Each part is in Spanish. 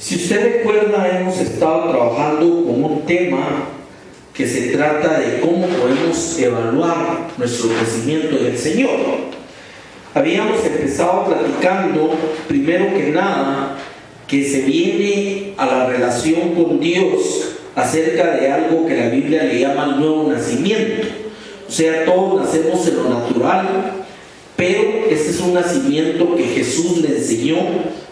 Si usted recuerda, hemos estado trabajando con un tema que se trata de cómo podemos evaluar nuestro crecimiento en el Señor. Habíamos empezado platicando, primero que nada, que se viene a la relación con Dios acerca de algo que la Biblia le llama el nuevo nacimiento. O sea, todos nacemos en lo natural, pero este es un nacimiento que Jesús le enseñó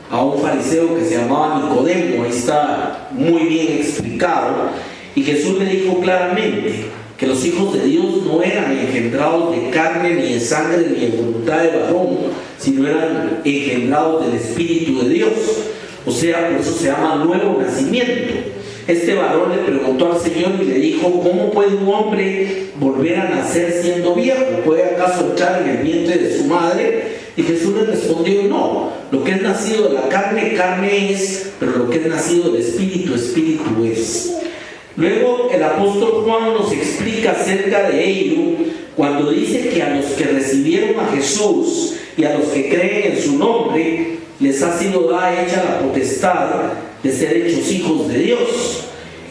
a un fariseo que se llamaba Nicodemo. Ahí está muy bien explicado. Y Jesús le dijo claramente que los hijos de Dios no eran engendrados de carne, ni de sangre, ni de voluntad de varón, sino eran engendrados del Espíritu de Dios. O sea, por eso se llama nuevo nacimiento. Este varón le preguntó al Señor y le dijo: ¿cómo puede un hombre volver a nacer siendo viejo? ¿Puede acaso entrar en el vientre de su madre? Y Jesús le respondió: no, lo que es nacido de la carne, carne es, pero lo que es nacido del Espíritu, Espíritu es. Luego el apóstol Juan nos explica acerca de ello cuando dice que a los que recibieron a Jesús y a los que creen en su nombre les ha sido hecha la potestad de ser hechos hijos de Dios,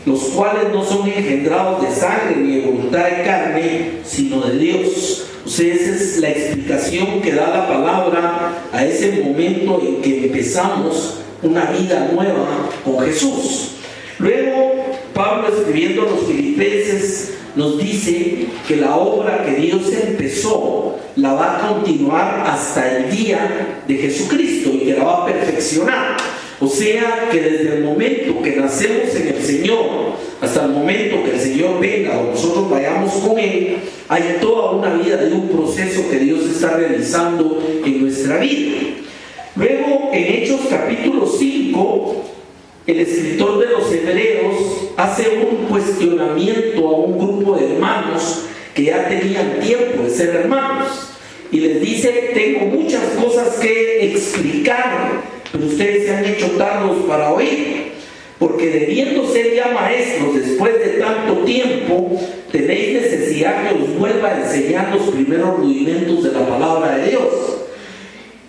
los cuales no son engendrados de sangre ni de voluntad de carne, sino de Dios. O sea, esa es la explicación que da la palabra a ese momento en que empezamos una vida nueva con Jesús. Luego, Pablo, escribiendo a los Filipenses, nos dice que la obra que Dios empezó la va a continuar hasta el día de Jesucristo y que la va a perfeccionar. O sea, que desde el momento que nacemos en el Señor hasta el momento que el Señor venga o nosotros vayamos con Él, hay toda una vida de un proceso que Dios está realizando en nuestra vida. Luego, en Hechos capítulo 5, el escritor de los Hebreos hace un cuestionamiento a un grupo de hermanos que ya tenían tiempo de ser hermanos y les dice: tengo muchas cosas que explicar, pero ustedes se han hecho tardos para oír, porque debiendo ser ya maestros después de tanto tiempo, tenéis necesidad que os vuelva a enseñar los primeros rudimentos de la palabra de Dios.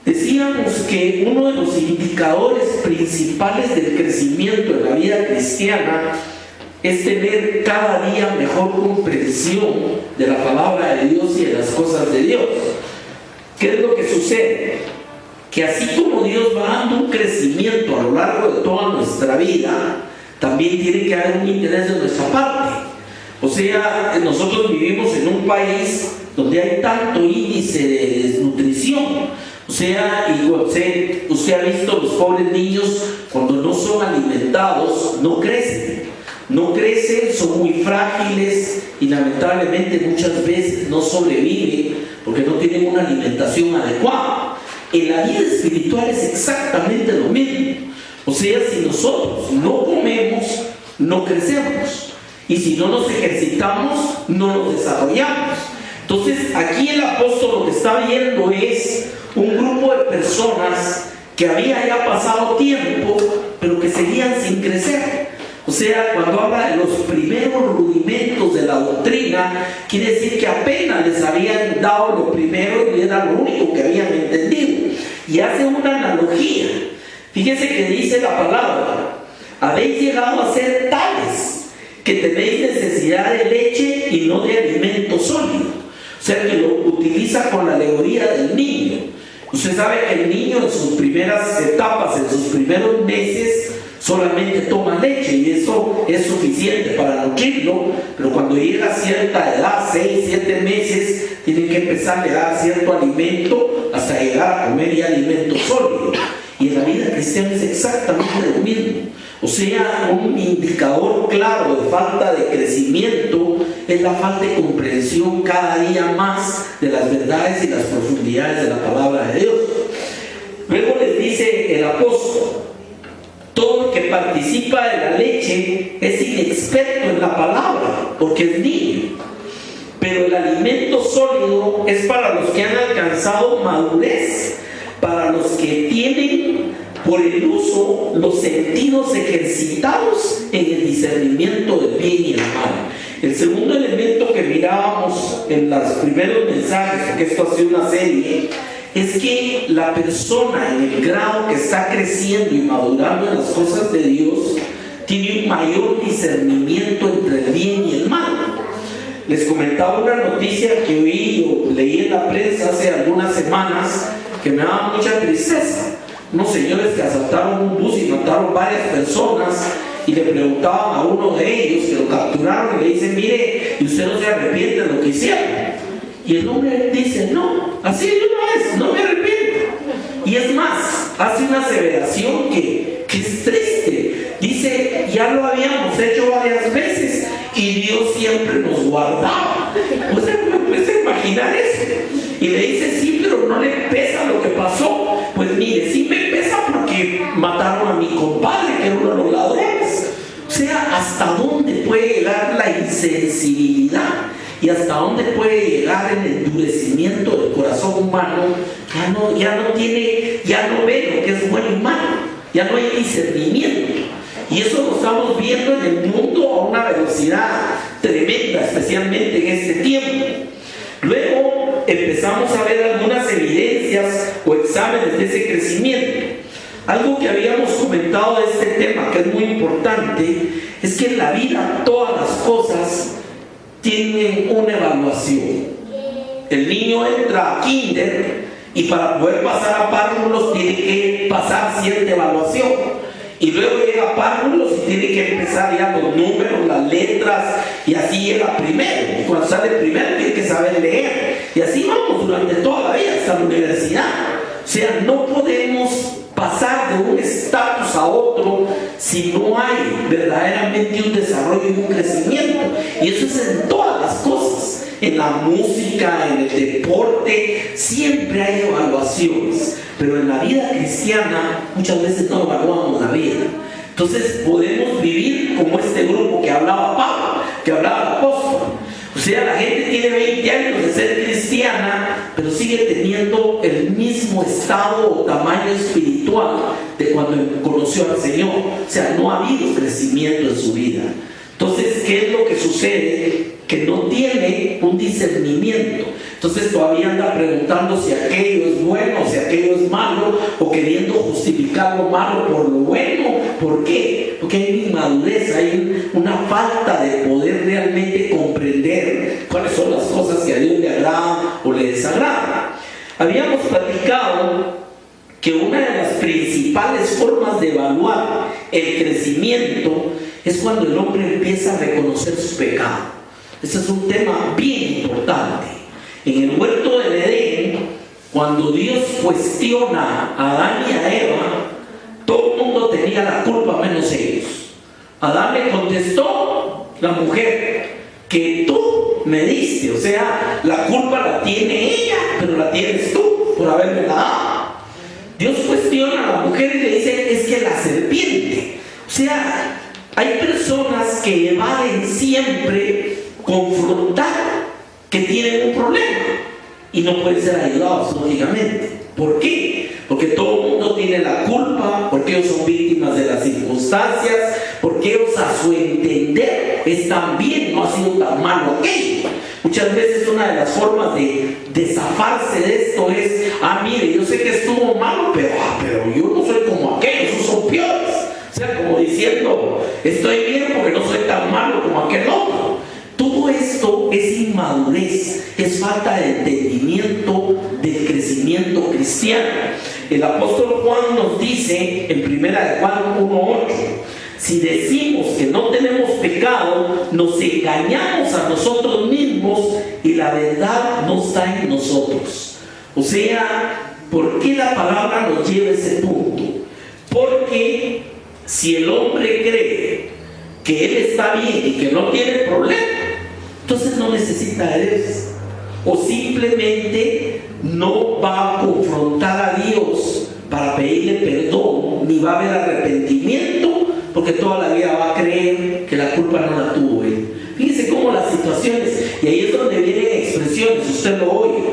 Decíamos que uno de los indicadores principales del crecimiento en la vida cristiana es tener cada día mejor comprensión de la palabra de Dios y de las cosas de Dios. ¿Qué es lo que sucede? Que así como Dios va dando un crecimiento a lo largo de toda nuestra vida, también tiene que haber un interés de nuestra parte. O sea, nosotros vivimos en un país donde hay tanto índice de desnutrición. O sea, y usted ha visto los pobres niños cuando no son alimentados, no crecen, son muy frágiles y lamentablemente muchas veces no sobreviven porque no tienen una alimentación adecuada. En la vida espiritual es exactamente lo mismo. O sea, si nosotros no comemos, no crecemos, y si no nos ejercitamos, no nos desarrollamos. Entonces, aquí el apóstol lo que está viendo es un grupo de personas que había ya pasado tiempo, pero que seguían sin crecer. O sea, cuando habla de los primeros rudimentos de la doctrina, quiere decir que apenas les habían dado lo primero y era lo único que habían entendido. Y hace una analogía. Fíjese que dice la palabra: habéis llegado a ser tales que tenéis necesidad de leche y no de alimento sólido. O sea, que lo utiliza con la alegoría del niño. Usted sabe que el niño en sus primeras etapas, en sus primeros meses, solamente toma leche y eso es suficiente para nutrirlo, pero cuando llega a cierta edad, 6, 7 meses, tienen que empezar a dar cierto alimento hasta llegar a comer ya alimento sólido. Y en la vida cristiana es exactamente lo mismo. O sea, un indicador claro de falta de crecimiento es la falta de comprensión cada día más de las verdades y las profundidades de la palabra de Dios. Luego les dice el apóstol: todo el que participa de la leche es inexperto en la palabra, porque es niño. Pero el alimento sólido es para los que han alcanzado madurez, para los que tienen por el uso los sentidos ejercitados en el discernimiento del bien y el mal. El segundo elemento que mirábamos en los primeros mensajes, porque esto ha sido una serie, es que la persona en el grado que está creciendo y madurando en las cosas de Dios tiene un mayor discernimiento entre el bien y el mal. Les comentaba una noticia que oí o leí en la prensa hace algunas semanas que me daba mucha tristeza. Unos señores que asaltaron un bus y mataron varias personas, y le preguntaban a uno de ellos que lo capturaron y le dicen: mire, ¿y usted no se arrepiente de lo que hicieron? Y el hombre dice: no, así de una vez, no me arrepiento. Y es más, hace una aseveración que es triste. Dice: ya lo habíamos hecho varias veces y Dios siempre nos guardaba. Pues me puede imaginar eso. Y le dice: sí, pero no le pesa lo que pasó. Pues mire, sí me pesa porque mataron a mi compadre, que era uno de los ladrones. O sea, ¿hasta dónde puede llegar la insensibilidad? Y hasta dónde puede llegar el endurecimiento del corazón humano. Ya no ve lo que es bueno y malo. Ya no hay discernimiento. Y eso lo estamos viendo en el mundo a una velocidad tremenda, especialmente en este tiempo. Luego empezamos a ver algunas evidencias o exámenes de ese crecimiento. Algo que habíamos comentado de este tema, que es muy importante, es que en la vida todas las cosas tienen una evaluación. El niño entra a kinder y para poder pasar a párvulos tiene que pasar cierta evaluación. Y luego llega a párvulos y tiene que empezar ya los números, las letras, y así llega primero. Y cuando sale primero tiene que saber leer. Y así vamos durante toda la vida hasta la universidad. O sea, no podemos pasar de un estatus a otro si no hay verdaderamente un desarrollo y un crecimiento. Y eso es en todas las cosas. En la música, en el deporte, siempre hay evaluaciones. Pero en la vida cristiana muchas veces no evaluamos la vida. Entonces podemos vivir como este grupo que hablaba Pablo, que hablaba el apóstol. O sea, la gente tiene 20 años de ser cristiana, pero sigue teniendo el mismo estado o tamaño espiritual de cuando conoció al Señor. O sea, no ha habido crecimiento en su vida. Entonces, ¿qué es lo que sucede? Que no tiene un discernimiento. Entonces todavía anda preguntando si aquello es bueno, si aquello es malo, o queriendo justificar lo malo por lo bueno. ¿Por qué? Porque hay inmadurez, hay una falta de poder realmente comprender cuáles son las cosas que a Dios le agradan o le desagradan. Habíamos platicado que una de las principales formas de evaluar el crecimiento es cuando el hombre empieza a reconocer su pecado. Ese es un tema bien importante. En el huerto del Edén, cuando Dios cuestiona a Adán y a Eva, todo el mundo tenía la culpa menos ellos. Adán le contestó: la mujer que tú me diste. O sea, la culpa la tiene ella, pero la tienes tú por haberme dado. Dios cuestiona a la mujer y le dice: es que la serpiente. O sea, hay personas que evaden siempre confrontar que tienen un problema y no pueden ser ayudados, lógicamente. ¿Por qué? Porque todo el mundo tiene la culpa, porque ellos son víctimas de las circunstancias, porque ellos a su entender están bien, no ha sido tan malo aquello. Muchas veces una de las formas de zafarse de esto es: mire, yo sé que estuvo malo, pero yo no soy como aquellos, esos son peores. O sea, como diciendo: estoy bien porque no soy tan malo como aquel otro. Todo esto es inmadurez, es falta de entendimiento del crecimiento cristiano. El apóstol Juan nos dice en 1 Juan 1:8: si decimos que no tenemos pecado, nos engañamos a nosotros mismos y la verdad no está en nosotros. O sea, ¿por qué la palabra nos lleva a ese punto? Porque si el hombre cree que él está bien y que no tiene problema, entonces no necesita de Dios, o simplemente no va a confrontar a Dios para pedirle perdón, ni va a haber arrepentimiento, porque toda la vida va a creer que la culpa no la tuvo él. Fíjense cómo las situaciones, y ahí es donde vienen expresiones, usted lo oye: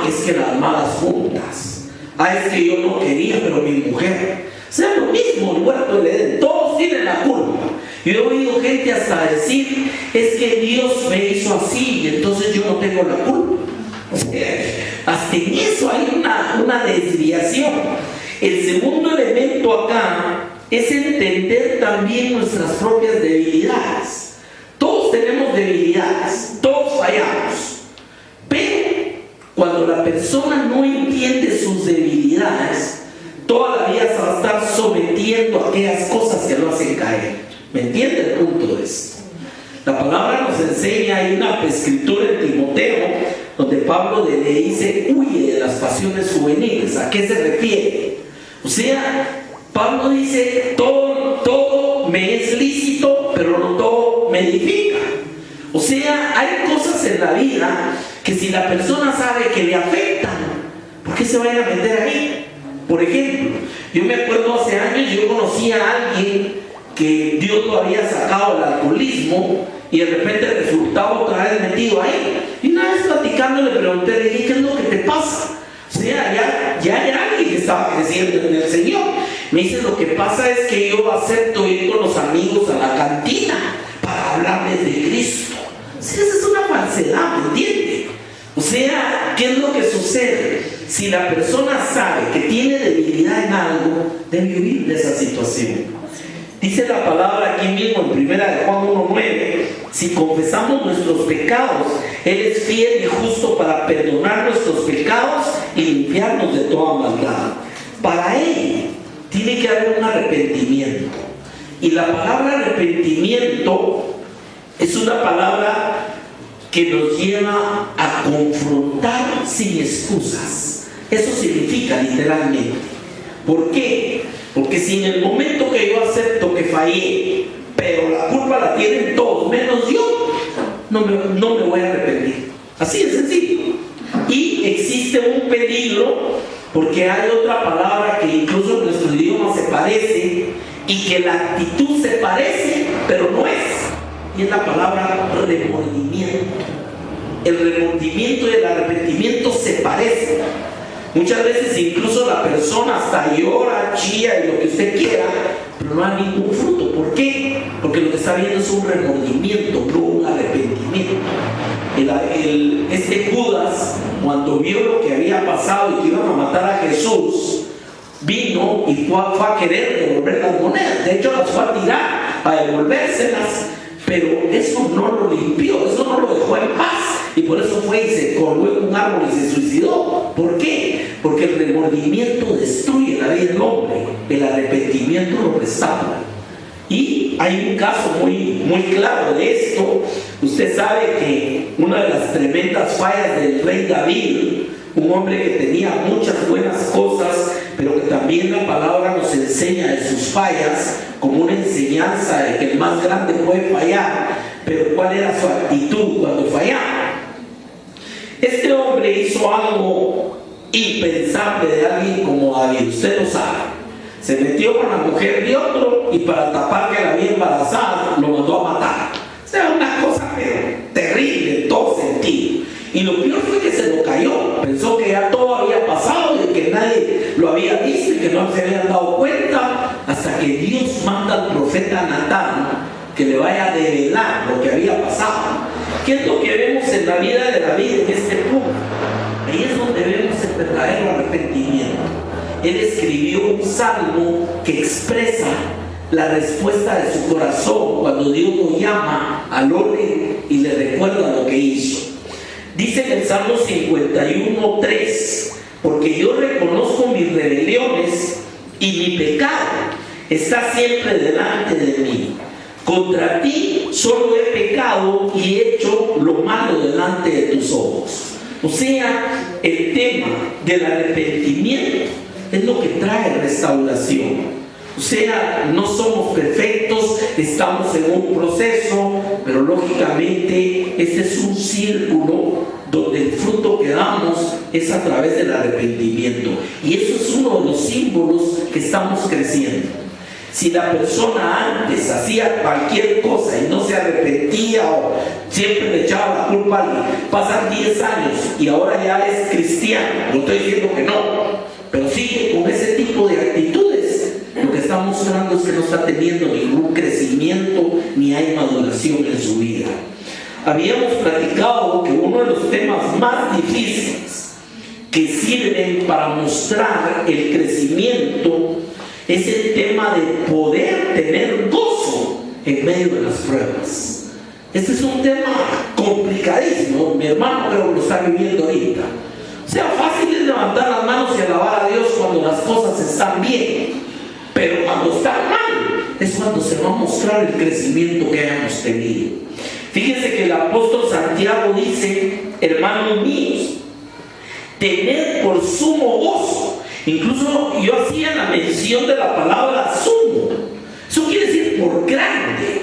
es que las malas juntas, es que yo no quería, pero mi mujer. O sea, lo mismo el huerto del Edén, todos tienen la culpa. Yo he oído gente hasta decir: es que Dios me hizo así y entonces yo no tengo la culpa. O sea, hasta en eso hay una desviación. El segundo elemento acá es entender también nuestras propias debilidades. Todos tenemos debilidades, todos fallamos, pero cuando la persona no entiende sus debilidades, toda la vida se va a estar sometiendo a aquellas cosas que lo hacen caer. ¿Me entiende el punto de esto? La palabra nos enseña, hay una escritura en Timoteo donde Pablo le dice: huye de las pasiones juveniles. ¿A qué se refiere? O sea, Pablo dice: todo me es lícito, pero no todo me edifica. O sea, hay cosas en la vida que si la persona sabe que le afectan, ¿por qué se va a ir a meter ahí? Por ejemplo, yo me acuerdo hace años, yo conocí a alguien que Dios lo había sacado del alcoholismo y de repente resultaba otra vez metido ahí. Y una vez platicando le pregunté, le dije: ¿qué es lo que te pasa? O sea, ya era alguien que estaba creciendo en el Señor. Me dice: lo que pasa es que yo acepto ir con los amigos a la cantina para hablarles de Cristo. O sea, esa es una falsedad, ¿me entiende? O sea, ¿qué es lo que sucede? Si la persona sabe que tiene debilidad en algo, debe huir de esa situación. Dice la palabra aquí mismo en 1 Juan 1:9: si confesamos nuestros pecados, Él es fiel y justo para perdonar nuestros pecados y limpiarnos de toda maldad. Para Él tiene que haber un arrepentimiento. Y la palabra arrepentimiento es una palabra que nos lleva a confrontar sin excusas. Eso significa literalmente. ¿Por qué? Porque si en el momento que yo acepto que fallé, pero la culpa la tienen todos menos yo, no me voy a arrepentir. Así de sencillo. Y existe un peligro, porque hay otra palabra que incluso en nuestro idioma se parece, y que la actitud se parece, pero no es. Y es la palabra remordimiento. El remordimiento y el arrepentimiento se parecen. Muchas veces incluso la persona hasta llora, chilla y lo que usted quiera, pero no hay ningún fruto. ¿Por qué? Porque lo que está viendo es un remordimiento, no un arrepentimiento. Este Judas, cuando vio lo que había pasado y que iban a matar a Jesús, vino y fue a querer devolver las monedas. De hecho, las fue a tirar, a devolvérselas, pero eso no lo limpió, eso no lo dejó en paz. Y por eso fue y se colgó en un árbol y se suicidó. ¿Por qué? Porque el remordimiento destruye la vida del hombre, el arrepentimiento lo restaura. Y hay un caso muy claro de esto. Usted sabe que una de las tremendas fallas del rey David, un hombre que tenía muchas buenas cosas, pero que también la palabra nos enseña de sus fallas como una enseñanza de que el más grande puede fallar, pero ¿cuál era su actitud cuando fallaba? Este hombre hizo algo impensable de alguien como David, usted lo sabe. Se metió con la mujer de otro y para tapar que la había embarazada lo mandó a matar. O sea, una cosa terrible en todo sentido. Y lo peor fue que se lo cayó. Pensó que ya todo había pasado y que nadie lo había visto y que no se habían dado cuenta, hasta que Dios manda al profeta Natán que le vaya a develar lo que había pasado. ¿Qué es lo que vemos en la vida de David en este punto? Ahí es donde vemos el verdadero arrepentimiento. Él escribió un salmo que expresa la respuesta de su corazón cuando Dios lo llama al orden y le recuerda lo que hizo. Dice en el Salmo 51:3: porque yo reconozco mis rebeliones y mi pecado está siempre delante de mí. Contra ti solo he pecado y he hecho lo malo delante de tus ojos. O sea, el tema del arrepentimiento es lo que trae restauración. O sea, no somos perfectos, estamos en un proceso, pero lógicamente este es un círculo donde el fruto que damos es a través del arrepentimiento. Y eso es uno de los símbolos que estamos creciendo. Si la persona antes hacía cualquier cosa y no se arrepentía o siempre le echaba la culpa a alguien, pasan 10 años y ahora ya es cristiano, no estoy diciendo que no, pero sigue con ese tipo de actitudes, lo que está mostrando es que no está teniendo ningún crecimiento ni hay maduración en su vida. Habíamos platicado que uno de los temas más difíciles que sirven para mostrar el crecimiento es el tema de poder tener gozo en medio de las pruebas. Este es un tema complicadísimo. Mi hermano creo que lo está viviendo ahorita. O sea, fácil es levantar las manos y alabar a Dios cuando las cosas están bien, pero cuando están mal es cuando se va a mostrar el crecimiento que hayamos tenido. Fíjense que el apóstol Santiago dice: hermanos míos, tened por sumo gozo. Incluso yo hacía la mención de la palabra sumo. Eso quiere decir por grande.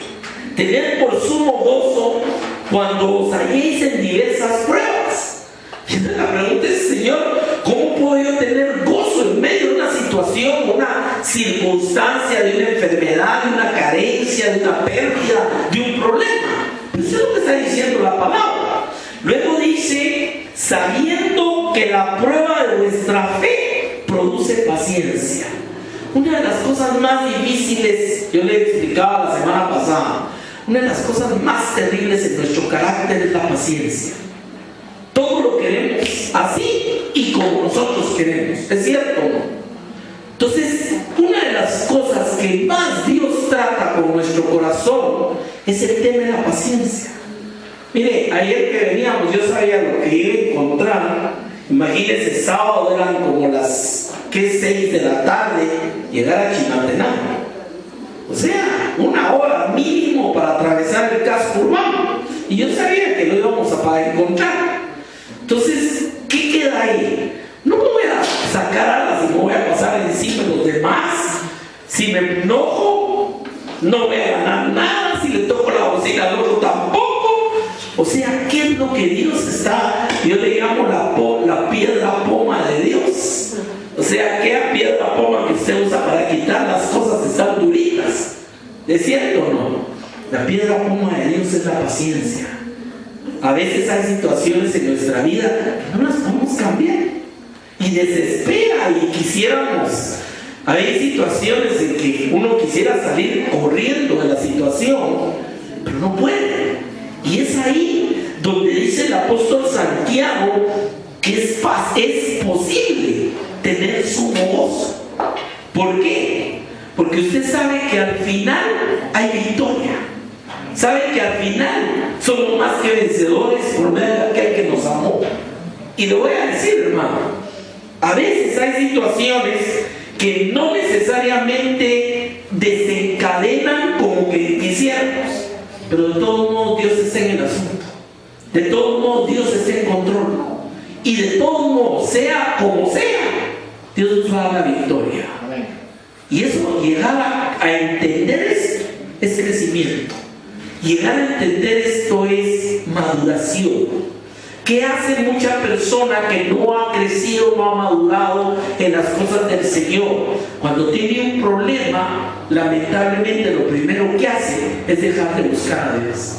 Tened por sumo gozo cuando os halléis en diversas pruebas. Entonces la pregunta es: Señor, ¿cómo puedo yo tener gozo en medio de una situación, una circunstancia, de una enfermedad, de una carencia, de una pérdida, de un problema? Pues eso es lo que está diciendo la palabra. Luego dice: sabiendo que la prueba de vuestra fe produce paciencia. Una de las cosas más difíciles, yo le explicaba la semana pasada, una de las cosas más terribles en nuestro carácter es la paciencia. Todo lo queremos así y como nosotros queremos. ¿Es cierto o no? Entonces, una de las cosas que más Dios trata con nuestro corazón es el tema de la paciencia. Mire, ayer que veníamos yo sabía lo que iba a encontrar. Imagínense, sábado eran como las 6 de la tarde, llegar a Chimaltenango. O sea, 1 hora mínimo para atravesar el casco urbano. Y yo sabía que lo íbamos a encontrar. Entonces, ¿qué queda ahí? No me voy a sacar alas y me voy a pasar encima de los demás. Si me enojo, no voy a ganar nada. Si le toco la bocina al otro, tampoco. O sea, ¿qué es lo que Dios está? Yo le llamo la piedra poma de Dios. O sea, aquella piedra poma que usted usa para quitar las cosas que están duritas. ¿Es cierto o no? La piedra poma de Dios es la paciencia. A veces hay situaciones en nuestra vida que no las podemos cambiar y desespera y quisiéramos. Hay situaciones en que uno quisiera salir corriendo de la situación, pero no puede. Y es ahí donde dice el apóstol Santiago que es posible tener sumo gozo. ¿Por qué? Porque usted sabe que al final hay victoria. Sabe que al final somos más que vencedores por medio de aquel que nos amó. Y le voy a decir, hermano, a veces hay situaciones que no necesariamente desencadenan como que quisiéramos, pero de todos modos Dios está en el asunto. De todos modos Dios está en control. Y de todos modos, sea como sea, Dios nos va a dar la victoria. Y eso, llegar a entender es crecimiento. Llegar a entender esto es maduración. ¿Qué hace mucha persona que no ha crecido, no ha madurado en las cosas del Señor? Cuando tiene un problema, lamentablemente lo primero que hace es dejar de buscar a Dios.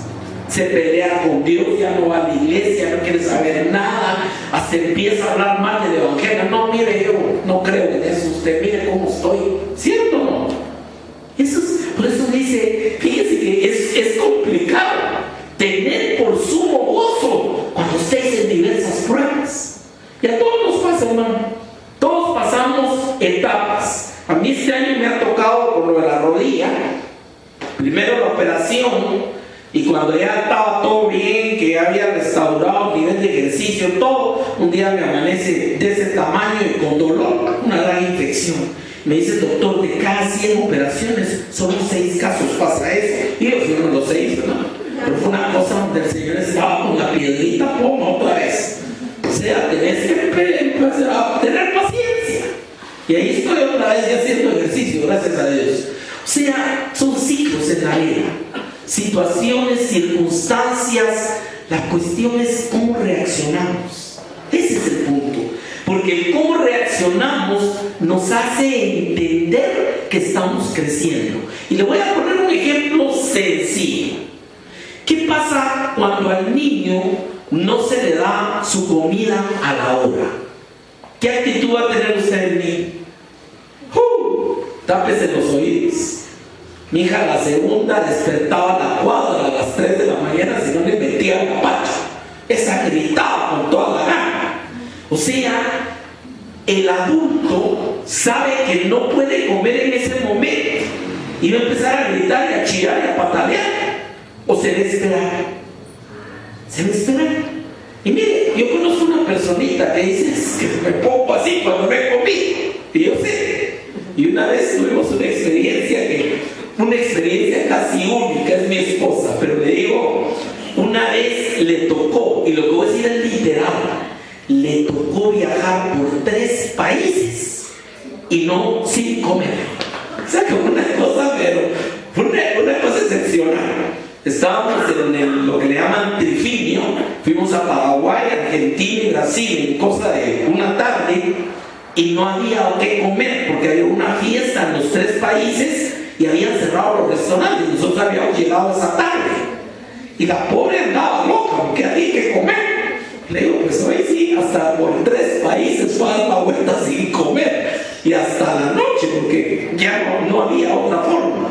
Se pelea con Dios, ya no va a la iglesia, no quiere saber nada, hasta empieza a hablar mal del evangelio. No, mire, yo no creo en eso, usted mire cómo estoy. ¿Cierto o no? Por eso dice, fíjese que es complicado tener por sumo gozo cuando estéis en diversas pruebas. Y a todos nos pasa, hermano. Todos pasamos etapas. A mí este año me ha tocado por lo de la rodilla. Primero la operación, y cuando ya estaba todo bien, que ya había restaurado el nivel de ejercicio, todo, un día me amanece de ese tamaño y con dolor, una gran infección. Me dice el doctor, de cada 100 operaciones, solo 6 casos pasa eso. Y yo fui uno de los 6, ¿no? Pero fue una cosa donde el Señor estaba con la piedrita poma otra vez. O sea, tenés que empezar a tener paciencia. Y ahí estoy otra vez ya haciendo ejercicio, gracias a Dios. O sea, son ciclos en la vida. Situaciones, circunstancias. La cuestión es cómo reaccionamos. Ese es el punto. Porque el cómo reaccionamos nos hace entender que estamos creciendo. Y le voy a poner un ejemplo sencillo. ¿Qué pasa cuando al niño no se le da su comida a la hora? ¿Qué actitud va a tener usted el niño? Tápese los oídos. Mi hija, la segunda, despertaba a la cuadra a las 3 de la mañana si no le metía la pacha. Esa gritaba con toda la gana. O sea, el adulto sabe que no puede comer en ese momento y va a empezar a gritar y a chillar y a patalear, o se va a esperar. Se va a esperar. Y mire, yo conozco una personita que dice que me pongo así cuando me comí, y yo sé. Y una vez tuvimos una experiencia casi única, es mi esposa, pero le digo, una vez le tocó, y lo que voy a decir es literal, le tocó viajar por 3 países y no sin comer. O sea, como una cosa, pero una cosa excepcional. Estábamos en lo que le llaman trifinio, fuimos a Paraguay, Argentina y Brasil en cosa de una tarde y no había qué comer porque había una fiesta en los 3 países y habían cerrado los restaurantes y nosotros habíamos llegado esa tarde y la pobre andaba loca porque había que comer. Le digo, pues hoy sí, hasta por 3 países fue a dar la vuelta sin comer y hasta la noche porque ya no había otra forma.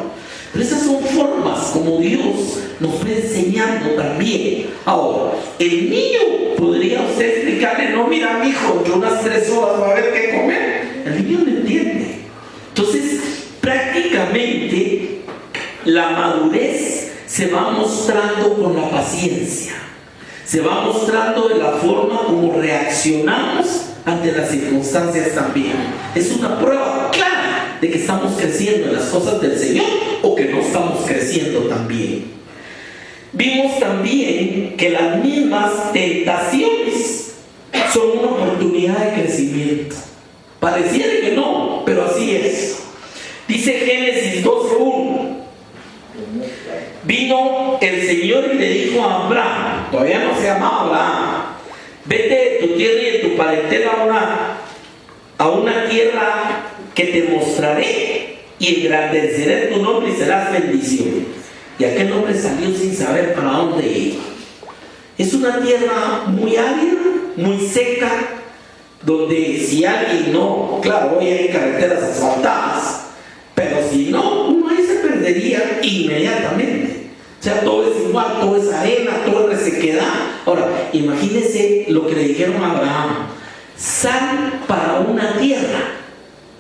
Pero esas son formas como Dios nos va enseñando también. Ahora, el niño podría usted explicarle, no, mira, mijo, yo unas 3 horas va a haber que comer. El niño no entiende. Entonces, prácticamente la madurez se va mostrando con la paciencia. Se va mostrando de la forma como reaccionamos ante las circunstancias también. Es una prueba clara de que estamos creciendo en las cosas del Señor o que no estamos creciendo también. Vimos también que las mismas tentaciones son una oportunidad de crecimiento. Pareciera que no, pero así es. Dice Génesis 12:1. Vino el Señor y le dijo a Abraham, todavía no se llamaba Abraham, vete de tu tierra y de tu parentela a una tierra que te mostraré y engrandeceré tu nombre y serás bendición. Y aquel hombre salió sin saber para dónde iba. Es una tierra muy árida, muy seca, donde si alguien no, claro, hoy hay carreteras asfaltadas, pero si no, uno ahí se perdería inmediatamente. O sea, todo es igual, todo es arena, todo es resequedad. Ahora, imagínense lo que le dijeron a Abraham: sal para una tierra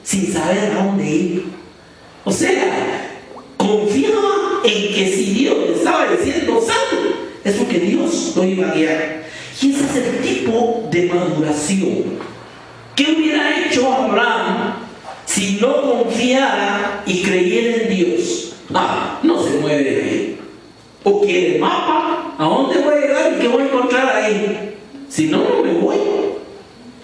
sin saber a dónde ir. O sea, confiaba en que si Dios le estaba diciendo sal, es porque Dios lo iba a guiar. Y ese es el tipo de maduración. ¿Qué hubiera hecho Abraham si no confiara y creyera en Dios? No se mueve de ahí. ¿O quiere mapa? ¿A dónde voy a llegar y qué voy a encontrar ahí? Si no, no me voy.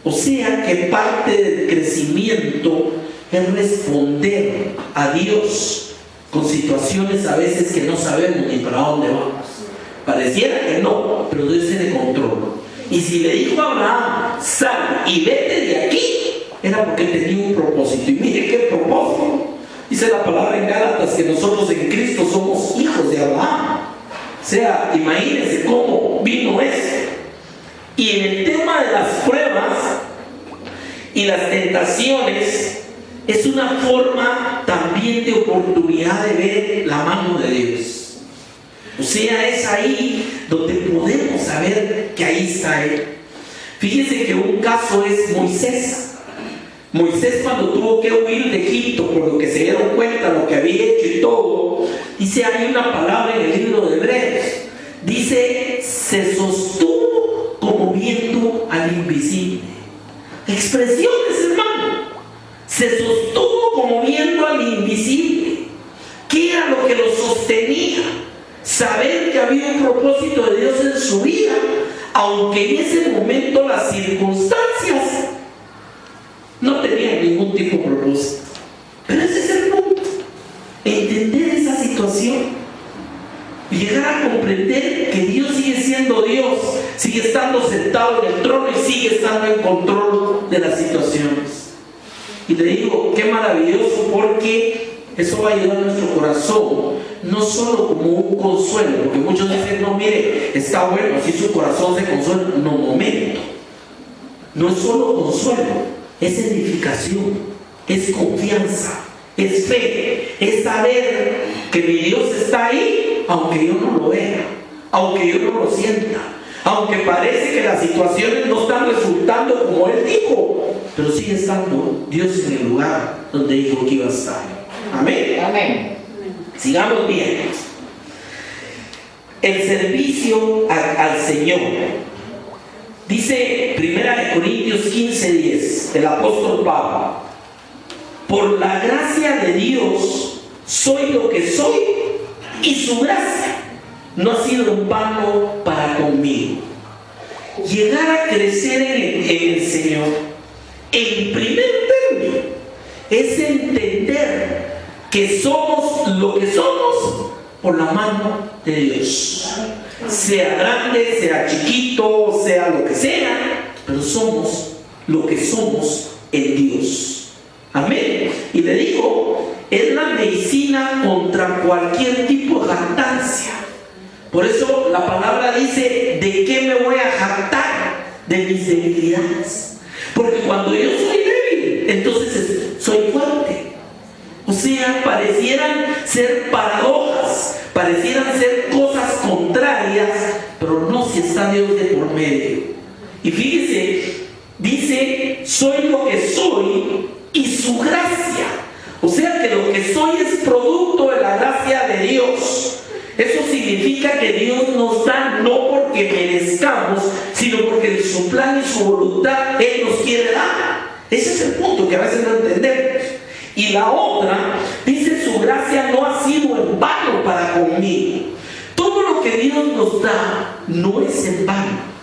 O sea que parte del crecimiento es responder a Dios con situaciones a veces que no sabemos ni para dónde vamos. Pareciera que no, pero Dios tiene control. Y si le dijo a Abraham, sal y vete de aquí, era porque tenía un propósito. Y mire qué propósito. Dice la palabra en Gálatas que nosotros en Cristo somos hijos de Abraham. O sea, imagínense cómo vino eso. Y en el tema de las pruebas y las tentaciones, es una forma también de oportunidad de ver la mano de Dios. O sea, es ahí donde podemos saber que ahí está Él. Fíjense que un caso es Moisés. Moisés, cuando tuvo que huir de Egipto, por lo que se dieron cuenta lo que había hecho y todo, dice, hay una palabra en el libro de Hebreos, dice, se sostuvo como viendo al invisible. Expresiones, hermano. Se sostuvo como viendo al invisible. ¿Qué era lo que lo sostenía? Saber que había un propósito de Dios en su vida, aunque en ese momento las circunstancias no tenían ningún tipo de propósito. Pero ese es el punto. Entender esa situación. Llegar a comprender que Dios sigue siendo Dios, sigue estando sentado en el trono y sigue estando en control de las situaciones. Y le digo, qué maravilloso, porque eso va a ayudar a nuestro corazón, no solo como un consuelo, porque muchos dicen, no, mire, está bueno, así su corazón se consuela. No, momento. No es solo consuelo, es edificación, es confianza, es fe, es saber que mi Dios está ahí, aunque yo no lo vea, aunque yo no lo sienta, Aunque parece que las situaciones no están resultando como Él dijo, pero sigue estando Dios en el lugar donde dijo que iba a estar. Amén. Amén. Sigamos bien. El servicio al Señor. Dice 1 Corintios 15:10, el apóstol Pablo: por la gracia de Dios soy lo que soy, y su gracia no ha sido en vano para conmigo. Llegar a crecer en el Señor, en primer término, es entender que somos lo que somos por la mano de Dios. Sea grande, sea chiquito, sea lo que sea, pero somos lo que somos en Dios. Amén. Y le digo, es la medicina contra cualquier tipo de jactancia. Por eso la palabra dice: ¿de qué me voy a jactar? De mis debilidades. Porque cuando yo soy débil, entonces soy fuerte. O sea, parecieran ser paradojas, parecieran ser cosas contrarias, pero no si está Dios de por medio. Y fíjese, dice: soy lo que soy y su gracia. O sea que lo que soy es producto de la gracia de Dios. Eso significa que Dios nos da no porque merezcamos, sino porque en su plan y su voluntad Él nos quiere dar. Ese es el punto que a veces no entendemos. Y la otra, dice: su gracia no ha sido en vano para conmigo. Todo lo que Dios nos da no es en vano.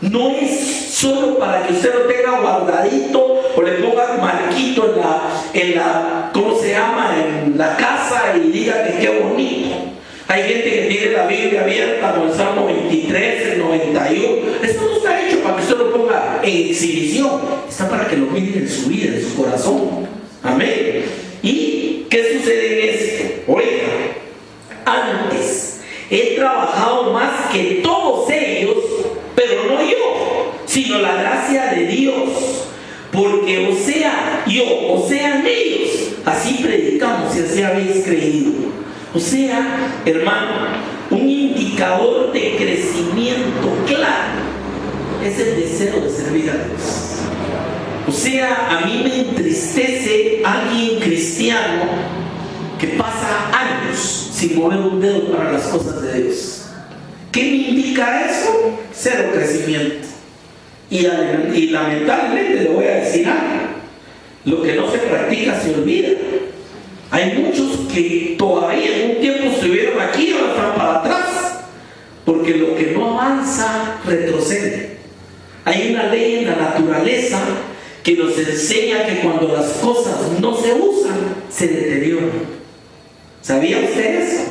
No es solo para que usted lo tenga guardadito o le ponga marquito en la ¿cómo se llama? En la casa y diga que qué bonito. Hay gente que tiene la Biblia abierta con el Salmo 23, el 91. Esto no está hecho para que usted lo ponga en exhibición. Está para que lo mire en su vida, en su corazón. Amén. ¿Y qué sucede en esto? Oiga, antes he trabajado más que todos ellos, pero no yo, sino la gracia de Dios. Porque o sea yo, o sean ellos, así predicamos y así habéis creído. O sea, hermano, un indicador de crecimiento claro es el deseo de servir a Dios. O sea, a mí me entristece alguien cristiano que pasa años sin mover un dedo para las cosas de Dios. ¿Qué me indica eso? Cero crecimiento. Y lamentablemente le voy a decir algo: lo que no se practica se olvida. Hay muchos que todavía en un tiempo estuvieron aquí y ahora están para atrás, porque lo que no avanza retrocede. Hay una ley en la naturaleza que nos enseña que cuando las cosas no se usan, se deterioran. ¿Sabía usted eso?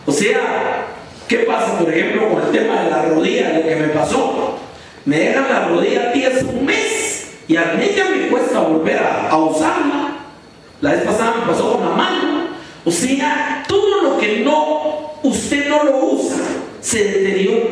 O sea, ¿qué pasa, por ejemplo, con el tema de la rodilla? Lo que me pasó, me dejan la rodilla tiesa un mes y al mes ya me cuesta volver a usarla. La vez pasada me pasó con la mano. O sea, todo lo que usted no lo usa, se deteriora.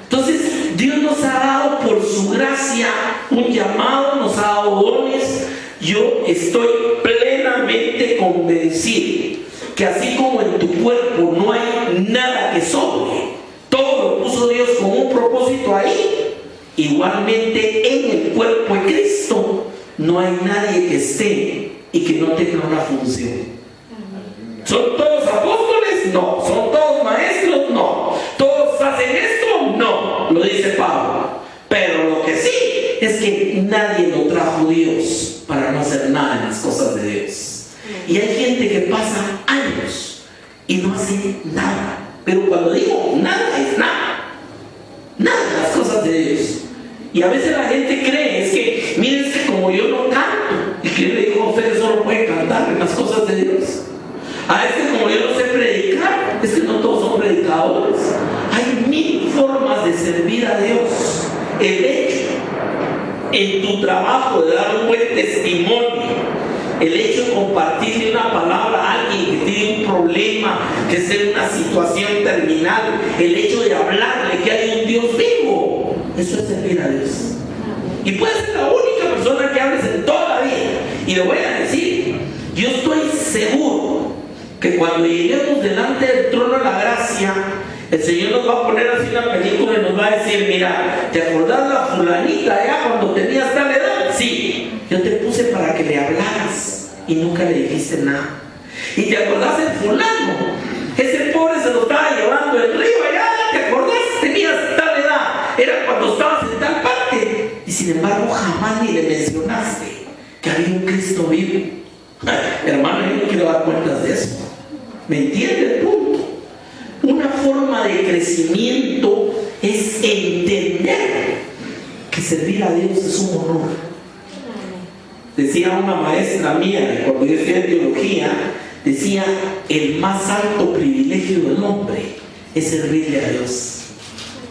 Entonces, Dios nos ha dado por su gracia un llamado, nos ha dado dones. Yo estoy plenamente convencido que así como en tu cuerpo no hay nada que sobre, todo lo puso Dios con un propósito ahí. Igualmente en el cuerpo de Cristo no hay nadie que esté y que no tenga una función. ¿Son todos apóstoles? No. ¿Son todos maestros? No. ¿Todos hacen esto? No, lo dice Pablo. Pero lo que sí es que nadie lo trajo Dios para no hacer nada en las cosas de Dios. Y hay gente que pasa años y no hace nada. Pero cuando digo nada, es nada. Nada en las cosas de Dios. Y a veces la gente cree, es que, miren, es que como yo no canto, y que le digo a ustedes solo pueden cantar en las cosas de Dios. Es que como yo no sé predicar, es que no todos son predicadores. Hay mil formas de servir a Dios. El hecho en tu trabajo de dar un buen testimonio, el hecho de compartirle una palabra a alguien que tiene un problema, que esté en una situación terminal, el hecho de hablarle que hay un Dios vivo, eso es servir a Dios. Y puedes ser la única persona que hables en toda la vida. Y le voy a decir, yo estoy seguro que cuando lleguemos delante del trono de la gracia, El Señor nos va a poner así una película y nos va a decir, mira, ¿te acordás la fulanita ya cuando tenías tal edad? Sí, yo te puse para que le hablaras y nunca le dijiste nada. ¿Y te acordás del fulano? Ese pobre se lo estaba llevando el río allá, ¿te acordás? Tenías tal edad, era cuando estabas en tal parte. Y sin embargo jamás ni le mencionaste que había un Cristo vivo. Ay, hermano, yo no quiero dar cuentas de eso. ¿Me entiende el punto? Una forma de crecimiento es entender que servir a Dios es un honor. Decía una maestra mía, cuando yo estudié teología, decía, el más alto privilegio del hombre es servirle a Dios.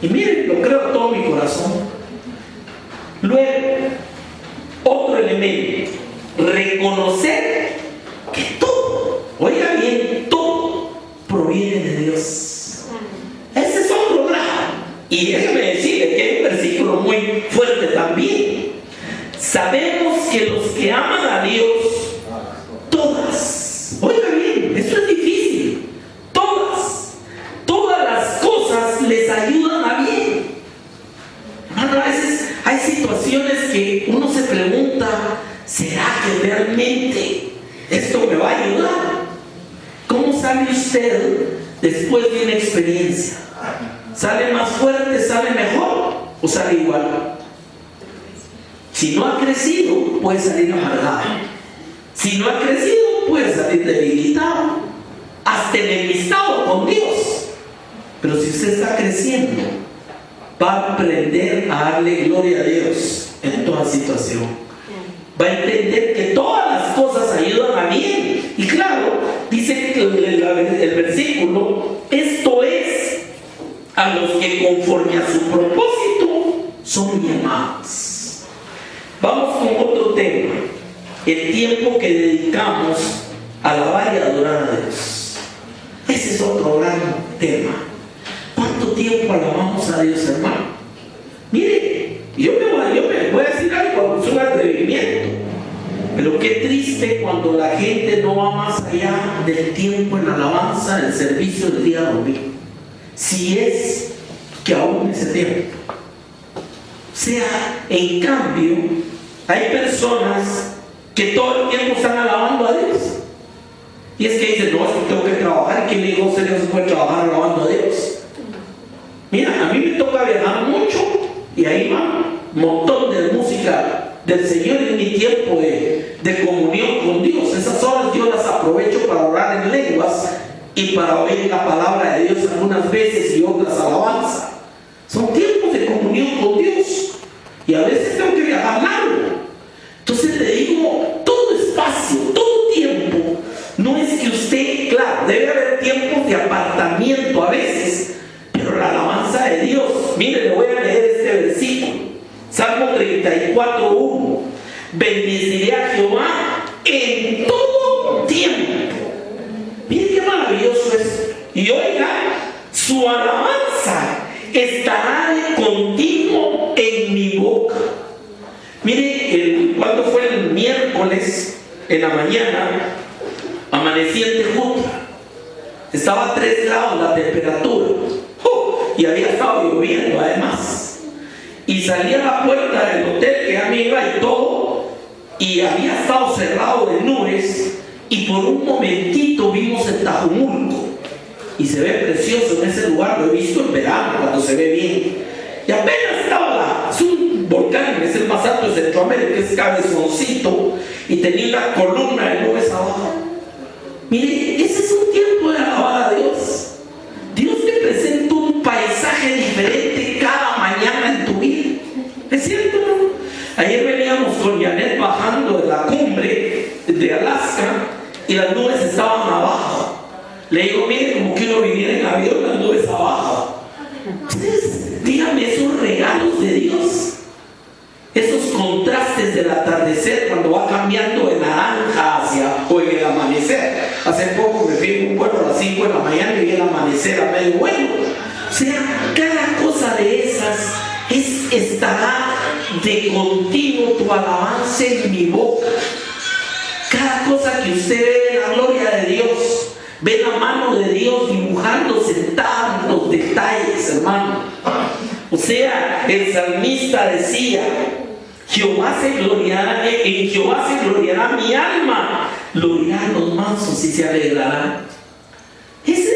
Y miren, lo creo con todo mi corazón. Luego, otro elemento, reconocer que todo, oiga bien, todo proviene de Dios. Ese es otro grado. Y déjeme decirle que hay un versículo muy fuerte también. Sabemos que los que aman a Dios, todas, oiga bien, esto es difícil, todas las cosas les ayudan a bien. Hermano, a veces hay situaciones que uno se pregunta, ¿será que realmente esto me va a ayudar? ¿Cómo sale usted después de una experiencia? ¿Sale más fuerte, sale mejor o sale igual? Si no ha crecido, puede salir amargado. Si no ha crecido, puede salir debilitado, hasta enemistado con Dios. Pero si usted está creciendo, va a aprender a darle gloria a Dios en toda situación. Va a entender que todas las cosas ayudan a bien. Y claro, dice el versículo, esto es a los que conforme a su propósito son llamados. Vamos con otro tema, el tiempo que dedicamos a alabar y adorar a Dios. Ese es otro gran tema. ¿Cuánto tiempo alabamos a Dios, hermano? Mire, yo me voy a decir algo, es un atrevimiento, pero qué triste cuando la gente no va más allá del tiempo en alabanza, el servicio del día domingo, si es que aún ese tiempo. O sea, en cambio, hay personas que todo el tiempo están alabando a Dios. Y es que dicen, no, es que tengo que trabajar. ¿Quién le dijo a usted que no se puede trabajar alabando a Dios? Mira, a mí me toca viajar mucho y ahí va un montón de música del Señor en mi tiempo de comunión con Dios. Esas horas yo las aprovecho para orar en lenguas y para oír la palabra de Dios algunas veces y otras alabanzas. Son tiempos de comunión con Dios y a veces tengo que viajar largo. Entonces le digo, todo espacio, todo tiempo, no es que usted, claro, debe haber tiempos de apartamiento a veces, pero la alabanza de Dios, mire, le voy a leer este versículo, Salmo 34:1, bendeciré a Jehová en todo tiempo. Mire qué maravilloso es. Y oiga, su alabanza estará de continuo en mi boca. Mire, cuando fue el miércoles en la mañana, amanecí en Tejutra. Estaba a 3 grados la temperatura. Y había estado lloviendo además. Y salí a la puerta del hotel que ya me iba y todo, y había estado cerrado de nubes, y por un momentito vimos el Tajumulco. Y se ve precioso en ese lugar, lo he visto en verano cuando se ve bien. Y apenas estaba es un volcán, es el más alto de Centroamérica, es cabezoncito, y tenía una columna de nubes abajo. Mire, ese es un tiempo de alabar a Dios. Dios te presenta un paisaje diferente cada mañana en tu vida. ¿Es cierto? Ayer veníamos con Janet bajando de la cumbre de Alaska y las nubes estaban abajo. Le digo, mire, como que uno viniera en avión, las nubes abajo. Entonces, dígame, esos regalos de Dios, esos contrastes del atardecer cuando va cambiando de naranja o en el amanecer. Hace poco me fui en un vuelo a las 5 de la mañana y vi el amanecer a medio vuelo. O sea, cada cosa de esas estará de continuo tu alabanza en mi boca. Cada cosa que usted ve de la gloria de Dios, Ve la mano de Dios dibujándose tantos detalles, hermano. O sea, el salmista decía: en Jehová se gloriará mi alma, lo oirán los mansos y se alegrarán. Eso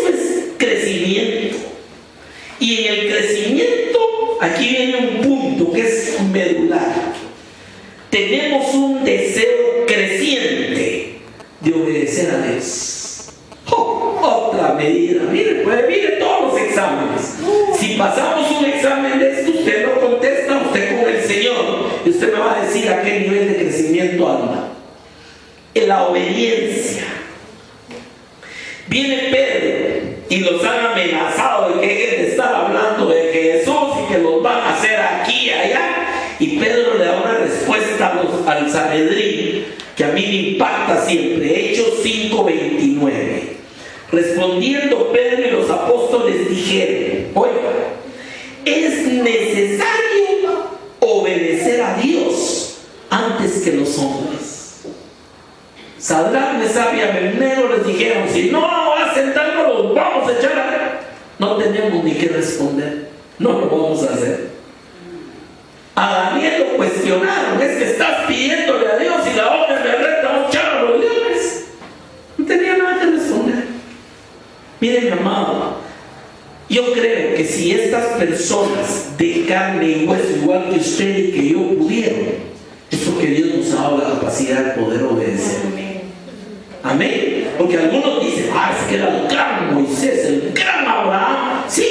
es crecimiento. Y en el crecimiento, aquí viene un punto que es medular. Tenemos un deseo creciente de obedecer a Dios. Otra medida. Mire todos los exámenes. Si pasamos un examen de esto, usted lo contesta, usted con el Señor, y usted me va a decir a qué nivel de crecimiento anda. En la obediencia. Viene Pedro y los han amenazado de que dejen de estar hablando de Jesús y que los van a hacer aquí y allá. Y Pedro le da una respuesta al Sanedrín que a mí me impacta siempre. Hechos 5:29. Respondiendo Pedro y los apóstoles dijeron: oiga, es necesario obedecer a Dios antes que los hombres. Sadrach, Mesach y Abednego les dijeron: si no hacen tal, no los vamos a echar a... No tenemos ni qué responder, no lo vamos a hacer. A Daniel lo cuestionaron: es que estás pidiéndole a Dios y la orden de reta va a echar a los leones. No tenía nada que responder. Miren, mi amado, yo creo que si estas personas de carne y hueso, igual que usted y que yo, pudieron, es porque Dios nos ha dado la capacidad de poder obedecer. Amén. Porque algunos dicen: es que era el gran Moisés, el gran Abraham. Sí,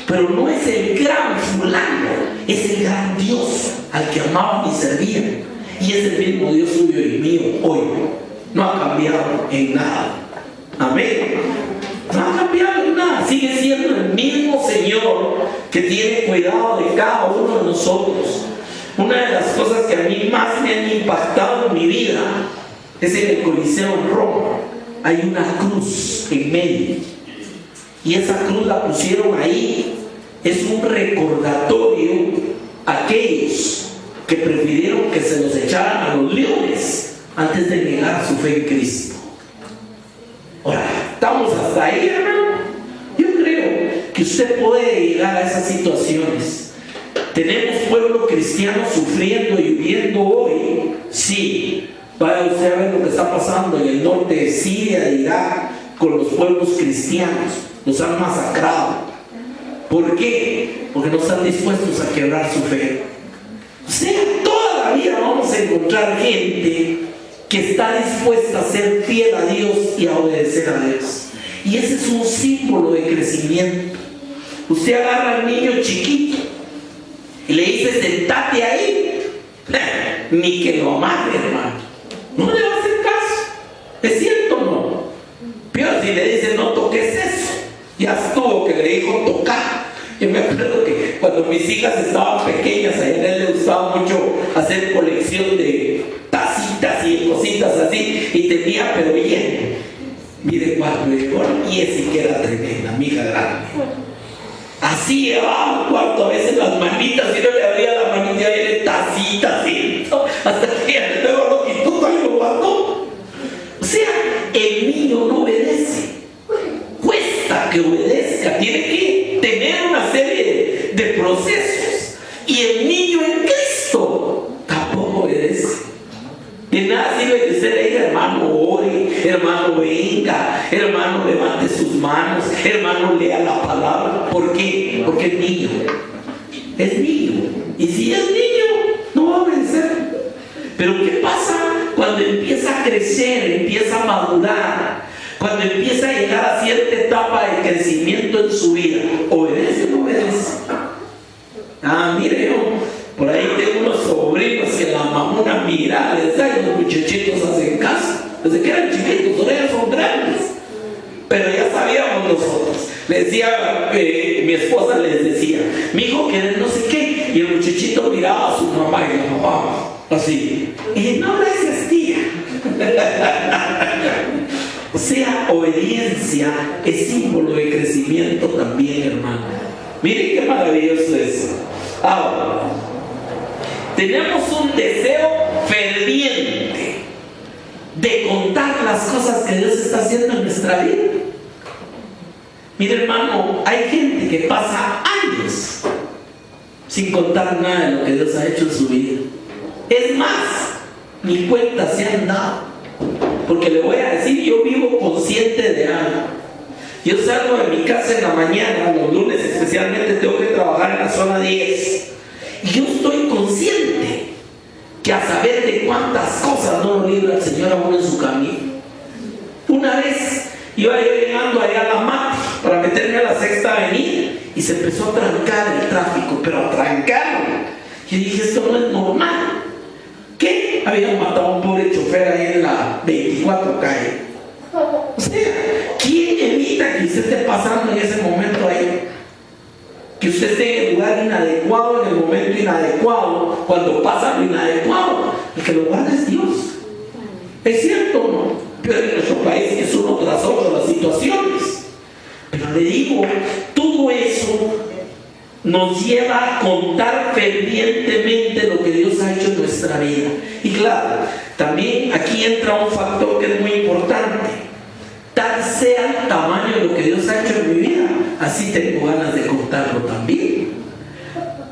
pero no es el gran fulano, es el gran Dios al que amaban y servían. Y es el mismo Dios suyo y mío hoy. No ha cambiado en nada. Amén. No ha cambiado en nada. Sigue siendo el mismo Señor que tiene cuidado de cada uno de nosotros. Una de las cosas que a mí más me han impactado en mi vida es en el Coliseo en Roma. Hay una cruz en medio. Y esa cruz la pusieron ahí. Es un recordatorio a aquellos que prefirieron que se los echaran a los leones antes de negar su fe en Cristo. Ahora, ¿estamos hasta ahí, hermano? Yo creo que usted puede llegar a esas situaciones. ¿Tenemos pueblo cristiano sufriendo y viviendo hoy? Sí. Vaya usted a ver lo que está pasando en el norte de Siria, de Irak, con los pueblos cristianos. Los han masacrado. ¿Por qué? Porque no están dispuestos a quebrar su fe. O sea, toda la vida vamos a encontrar gente que está dispuesta a ser fiel a Dios y a obedecer a Dios. Y ese es un símbolo de crecimiento. Usted agarra al niño chiquito y le dice: sentate ahí. Ni que lo amate, hermano. No le va a hacer caso. ¿Es cierto o no? Pero si le dice: no toques eso, ya estuvo que le dijo tocar. Yo me acuerdo que cuando mis hijas estaban pequeñas, a él le gustaba mucho hacer colección de tacitas y cositas así, y tenía pero bien. Mire cuánto llegó, y ese que era tremenda, mi hija grande. Así llevaba al cuarto a veces las manitas, y no le abría la manita y viene tacitas y hasta que luego lo quitó y lo guardó. O sea, el niño no obedece, cuesta que obedezca, tiene que tener una serie de procesos, y el niño en Cristo tampoco obedece. De nada sirve que usted le diga: hermano, ore, hermano, venga, hermano, levante sus manos, hermano, lea la palabra. ¿Por qué? Porque es niño. Es niño. Y si es niño, no va a obedecer. Pero ¿qué pasa cuando empieza a crecer, empieza a madurar? Cuando empieza a llegar a cierta etapa de crecimiento en su vida, ¿obedece o no obedece? Mire, yo por ahí tengo unos sobrinos que la mamona mira, les da y los muchachitos hacen caso. Desde que eran chiquitos, ahora ya son grandes. Pero ya sabíamos nosotros. Les decía, mi esposa les decía: mi hijo quiere no sé qué. Y el muchachito miraba a su mamá y la mamá así: no, gracias, tía. O sea, obediencia es símbolo de crecimiento también, hermano. Miren qué maravilloso es. Ahora, tenemos un deseo ferviente de contar las cosas que Dios está haciendo en nuestra vida. Mire, hermano, hay gente que pasa años sin contar nada de lo que Dios ha hecho en su vida. Es más, ni cuenta se han dado. Porque le voy a decir, yo vivo consciente de algo. Yo salgo de mi casa en la mañana, los lunes especialmente tengo que trabajar en la zona 10. Y yo estoy consciente que a saber de cuántas cosas no lo libra el Señor a uno en su camino. Una vez iba yo llegando allá a la Mati para meterme a la Sexta Avenida y se empezó a trancar el tráfico, pero a trancarlo. Yo dije, esto no es normal. ¿Qué? Habían matado a un pobre chofer ahí en la 24 calle. O sea, ¿quién evita que usted esté pasando en ese momento ahí? Que usted esté en el lugar inadecuado, en el momento inadecuado, cuando pasa lo inadecuado. El que lo guarda es Dios. ¿Es cierto o no? Pero en nuestro país es uno tras otro las situaciones. Pero le digo, todo eso nos lleva a contar fervientemente lo que Dios ha hecho en nuestra vida. Y claro, también aquí entra un factor que es muy importante. Tal sea el tamaño de lo que Dios ha hecho en mi vida, así tengo ganas de contarlo también.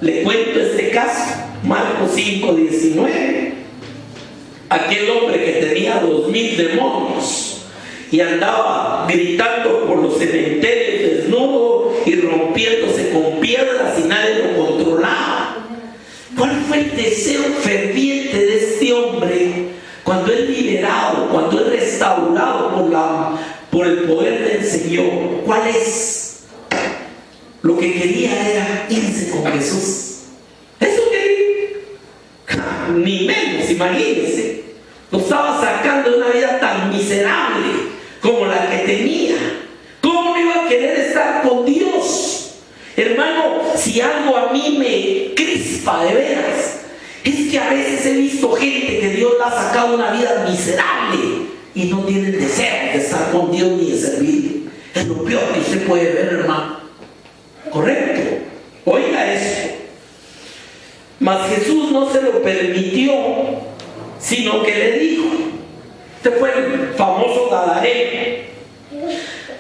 Le cuento este caso, Marcos 5:19. Aquel hombre que tenía 2000 demonios y andaba gritando por los cementerios desnudo y rompiéndose con piedras y nadie lo controlaba. ¿Cuál fue el deseo ferviente de este hombre cuando es liberado, cuando es restaurado por el poder del Señor? ¿Cuál es? Lo que quería era irse con Jesús. Eso quería. Ni menos, imagínense. Lo estaba sacando de una vida tan miserable como la que tenía. ¿Cómo iba a querer estar con Dios? Hermano, si algo a mí me crispa de veras, es que a veces he visto gente que Dios la ha sacado de una vida miserable y no tienen deseo de estar con Dios ni de servirle. Es lo peor que usted puede ver, hermano. ¿Correcto? Oiga eso. Mas Jesús no se lo permitió, sino que le dijo, este fue el famoso Gadareno: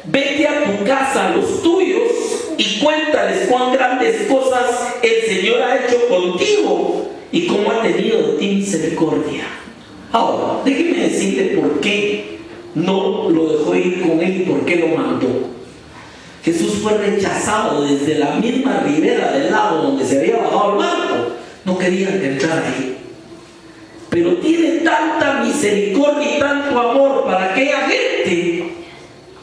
vete a tu casa, a los tuyos, y cuéntales cuán grandes cosas el Señor ha hecho contigo y cómo ha tenido de ti misericordia. Ahora, déjeme decirle por qué no lo dejó ir con él y por qué lo mandó. Jesús fue rechazado desde la misma ribera del lago donde se había bajado el barco. No querían que entrara ahí. Pero tiene tanta misericordia y tanto amor para aquella gente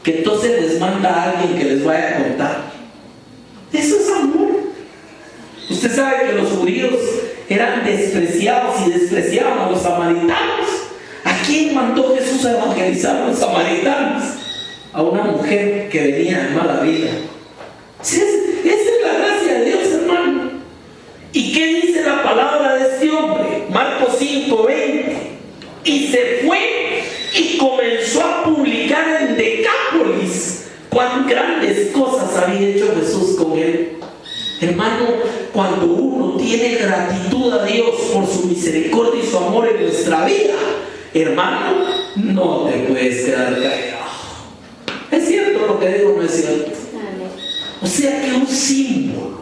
que entonces les manda a alguien que les vaya a contar. Eso es amor. Usted sabe que los judíos eran despreciados y despreciaban a los samaritanos. ¿A quién mandó Jesús a evangelizar a los samaritanos? A una mujer que venía de mala vida. Esa es la gracia de Dios, hermano. ¿Y qué dice la palabra de este hombre? Marcos 5:20. Y se fue y comenzó a publicar en Decápolis cuán grandes cosas había hecho Jesús con él. Hermano, cuando uno tiene gratitud a Dios por su misericordia y su amor en nuestra vida, hermano, no te puedes quedar callado. ¿Es cierto lo que digo? No es cierto. O sea que un símbolo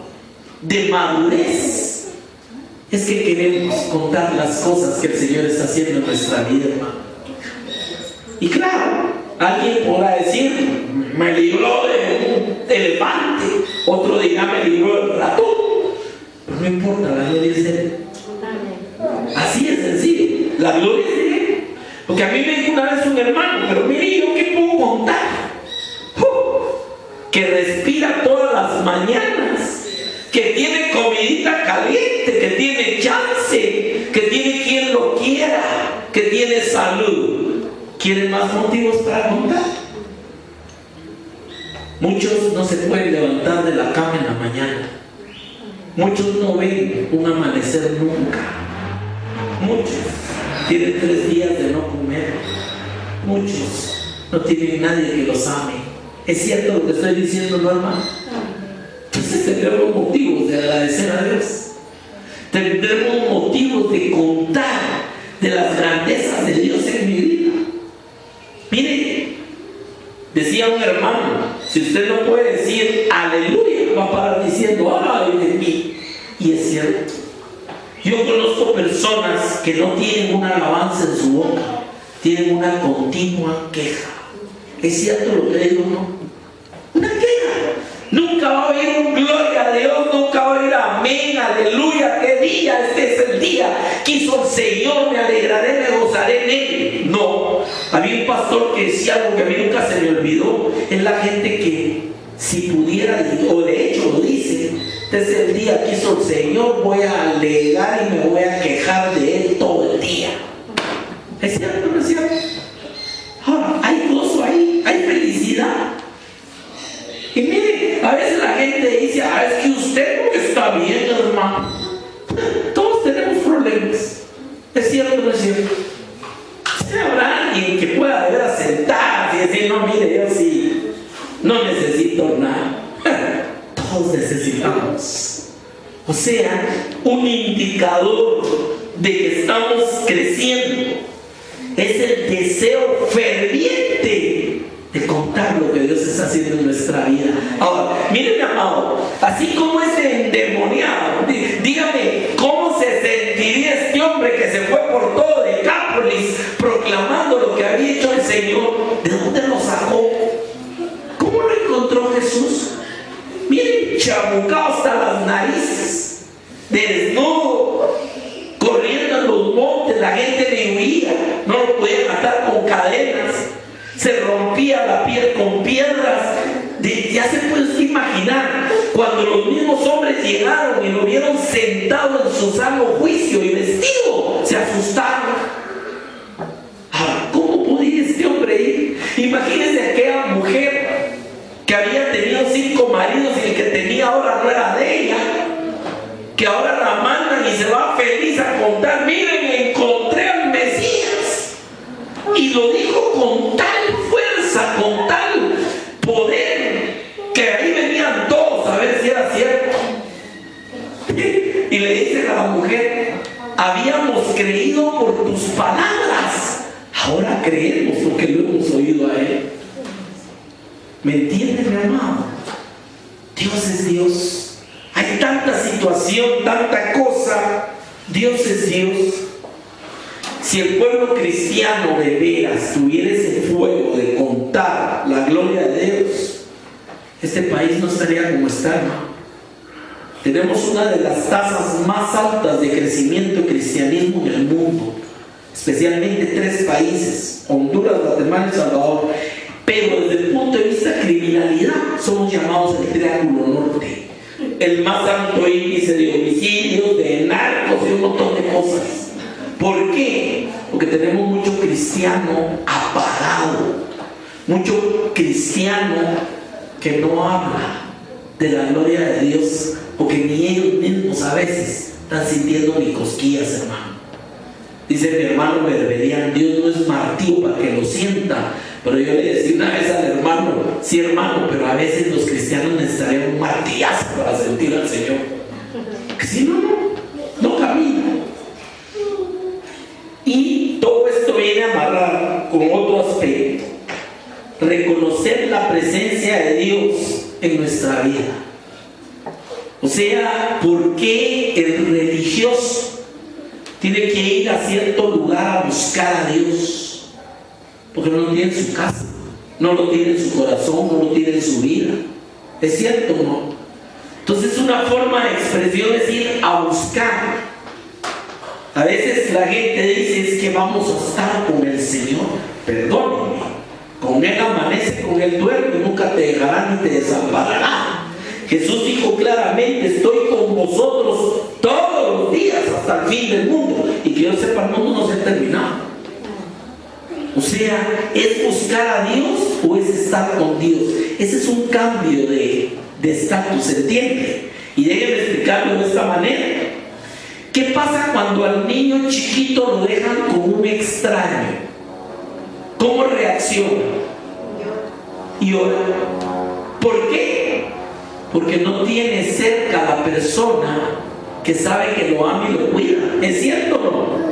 de madurez es que queremos contar las cosas que el Señor está haciendo en nuestra vida, hermano. Y claro, alguien podrá decir, me libró de un elefante, otro dirá, me libró del ratón. Pero no importa, la gloria es de Él. Así es sencillo, la gloria es de Él. Porque a mí me dijo una vez un hermano, pero mire, ¿yo qué puedo contar? Que respira todas las mañanas, que tiene comidita caliente, que tiene chance, que tiene quien lo quiera, que tiene salud. ¿Quieren más motivos para contar? Muchos no se pueden levantar de la cama en la mañana. Muchos no ven un amanecer nunca. Muchos tienen 3 días de no comer. Muchos no tienen nadie que los ame. ¿Es cierto lo que estoy diciendo, no, hermano? Entonces tendremos motivos de agradecer a Dios. Tendremos motivos de contar de las grandezas de Dios en mi vida. decía un hermano, si usted no puede decir aleluya, va a parar diciendo ay de mí. Y es cierto. Yo conozco personas que no tienen una alabanza en su boca, tienen una continua queja. ¿Es cierto lo que digo, no? Una queja. Nunca va a haber un gloria a Dios, nunca va a haber amén, aleluya, qué día, este es el día que hizo el Señor, me alegraré, me gozaré en él. No, había un pastor que decía algo que a mí nunca se me olvidó, es la gente que si pudiera, o de hecho lo dice, este es el día que hizo el Señor, voy a alegar y me voy a quejar de él todo el día. ¿Es cierto o no es cierto? Ahora, hay gozo ahí, hay felicidad. Y mire, a veces la gente dice, es que usted no está bien, hermano. Todos tenemos problemas. ¿Es cierto o no es cierto? Si habrá alguien que pueda de veras sentarse y decir, no, mire, yo sí, no necesito nada. Todos necesitamos. O sea, un indicador de que estamos creciendo es el deseo ferviente de contar lo que Dios está haciendo en nuestra vida. Ahora, miren, amado, así como ese endemoniado, dígame, ¿cómo se sentiría este hombre que se fue por todo Decápolis proclamando lo que había hecho el Señor? ¿De dónde lo sacó? ¿Cómo lo encontró Jesús? Miren, chamucado hasta las narices, desnudo, corriendo en los montes, la gente le huía, no lo podían matar con cadenas, se rompía la piel con piedras. Ya se puede usted imaginar cuando los mismos hombres llegaron y lo vieron sentado en su sano juicio y vestido, se asustaron. Ahora, ¿cómo podía este hombre ir? Imagínense aquella mujer que había tenido 5 maridos y el que tenía ahora no era de ella, que ahora la mandan y se va feliz a contar, miren, encontré al Mesías, y lo dijo con tal fuerza, con tal poder, que ahí venían todos a ver si era cierto. Y le dicen a la mujer, habíamos creído por tus palabras, ahora creemos porque lo hemos oído a él. ¿Me entienden, mi amado? Dios es Dios. Hay tanta situación, tanta cosa. Dios es Dios. Si el pueblo cristiano de veras tuviera ese fuego de contar la gloria de Dios, este país no estaría como está, hermano. Tenemos una de las tasas más altas de crecimiento y cristianismo en el mundo, especialmente 3 países, Honduras, Guatemala y Salvador. Pero desde el punto de vista de criminalidad, somos llamados el Triángulo Norte, el más alto índice de homicidios, de narcos y un montón de cosas. ¿Por qué? Porque tenemos mucho cristiano apagado, mucho cristiano que no habla de la gloria de Dios, porque ni ellos mismos a veces están sintiendo ni cosquillas, hermano. Dice mi hermano Berberian, Dios no es martillo para que lo sienta. Pero yo le decía una vez al hermano, sí, hermano, pero a veces los cristianos necesitarían un martillazo para sentir al Señor. Que si no camina. Y todo esto viene a amarrar con otro aspecto: reconocer la presencia de Dios en nuestra vida. O sea, ¿por qué el religioso tiene que ir a cierto lugar a buscar a Dios? Porque no lo tiene en su casa, no lo tiene en su corazón, no lo tiene en su vida. ¿Es cierto o no? Entonces, una forma de expresión es ir a buscar. A veces la gente dice, es que vamos a estar con el Señor. Perdónenme, con Él amanece, con Él duerme, nunca te dejará ni te desamparará. Jesús dijo claramente, estoy con vosotros todos los días hasta el fin del mundo. Y que yo sepa, el mundo no se ha terminado. O sea, ¿es buscar a Dios o es estar con Dios? Ese es un cambio de estatus, ¿se entiende? Y déjenme explicarlo de esta manera. ¿Qué pasa cuando al niño chiquito lo dejan con un extraño? ¿Cómo reacciona? Llora. ¿Por qué? Porque no tiene cerca a la persona que sabe que lo ama y lo cuida. ¿Es cierto o no?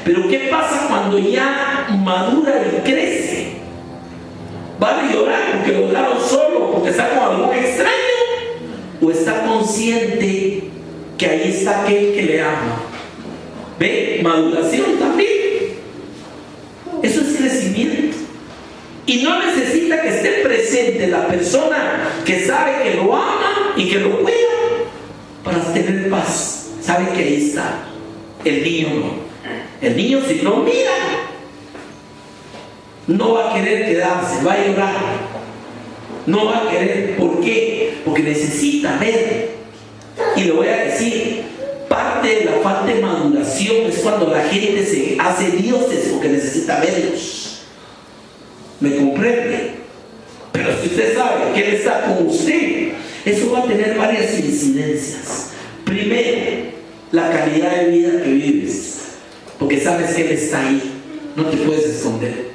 Pero ¿qué pasa cuando ya madura y crece? ¿Va a llorar porque lo dejaron solo, porque está con algún extraño? ¿O está consciente que ahí está aquel que le ama? ¿Ve? Maduración también. Eso es crecimiento. Y no necesita que esté presente la persona que sabe que lo ama y que lo cuida para tener paz. Sabe que ahí está. El niño no. El niño, si no mira, no va a querer quedarse, va a llorar. No va a querer. ¿Por qué? Porque necesita ver. Y le voy a decir, parte de la falta de maduración es cuando la gente se hace dioses porque necesita verlos. ¿Me comprende? Pero si usted sabe que Él está con usted, eso va a tener varias incidencias. Primero, la calidad de vida que vives, porque sabes que Él está ahí, no te puedes esconder.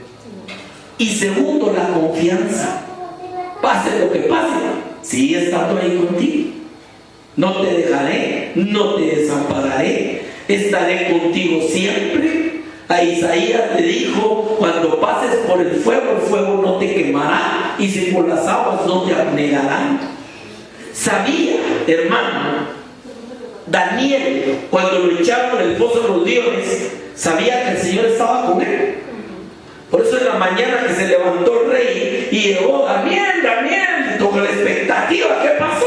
Y segundo, la confianza. Pase lo que pase, sigue estando ahí contigo. No te dejaré, no te desampararé, estaré contigo siempre. A Isaías le dijo: cuando pases por el fuego no te quemará, y si por las aguas no te anegarán. Sabía, hermano, Daniel, cuando lo echaron en el pozo de los leones, sabía que el Señor estaba con él. Por eso en la mañana que se levantó el rey y llegó: Daniel, Daniel, con la expectativa, ¿qué pasó?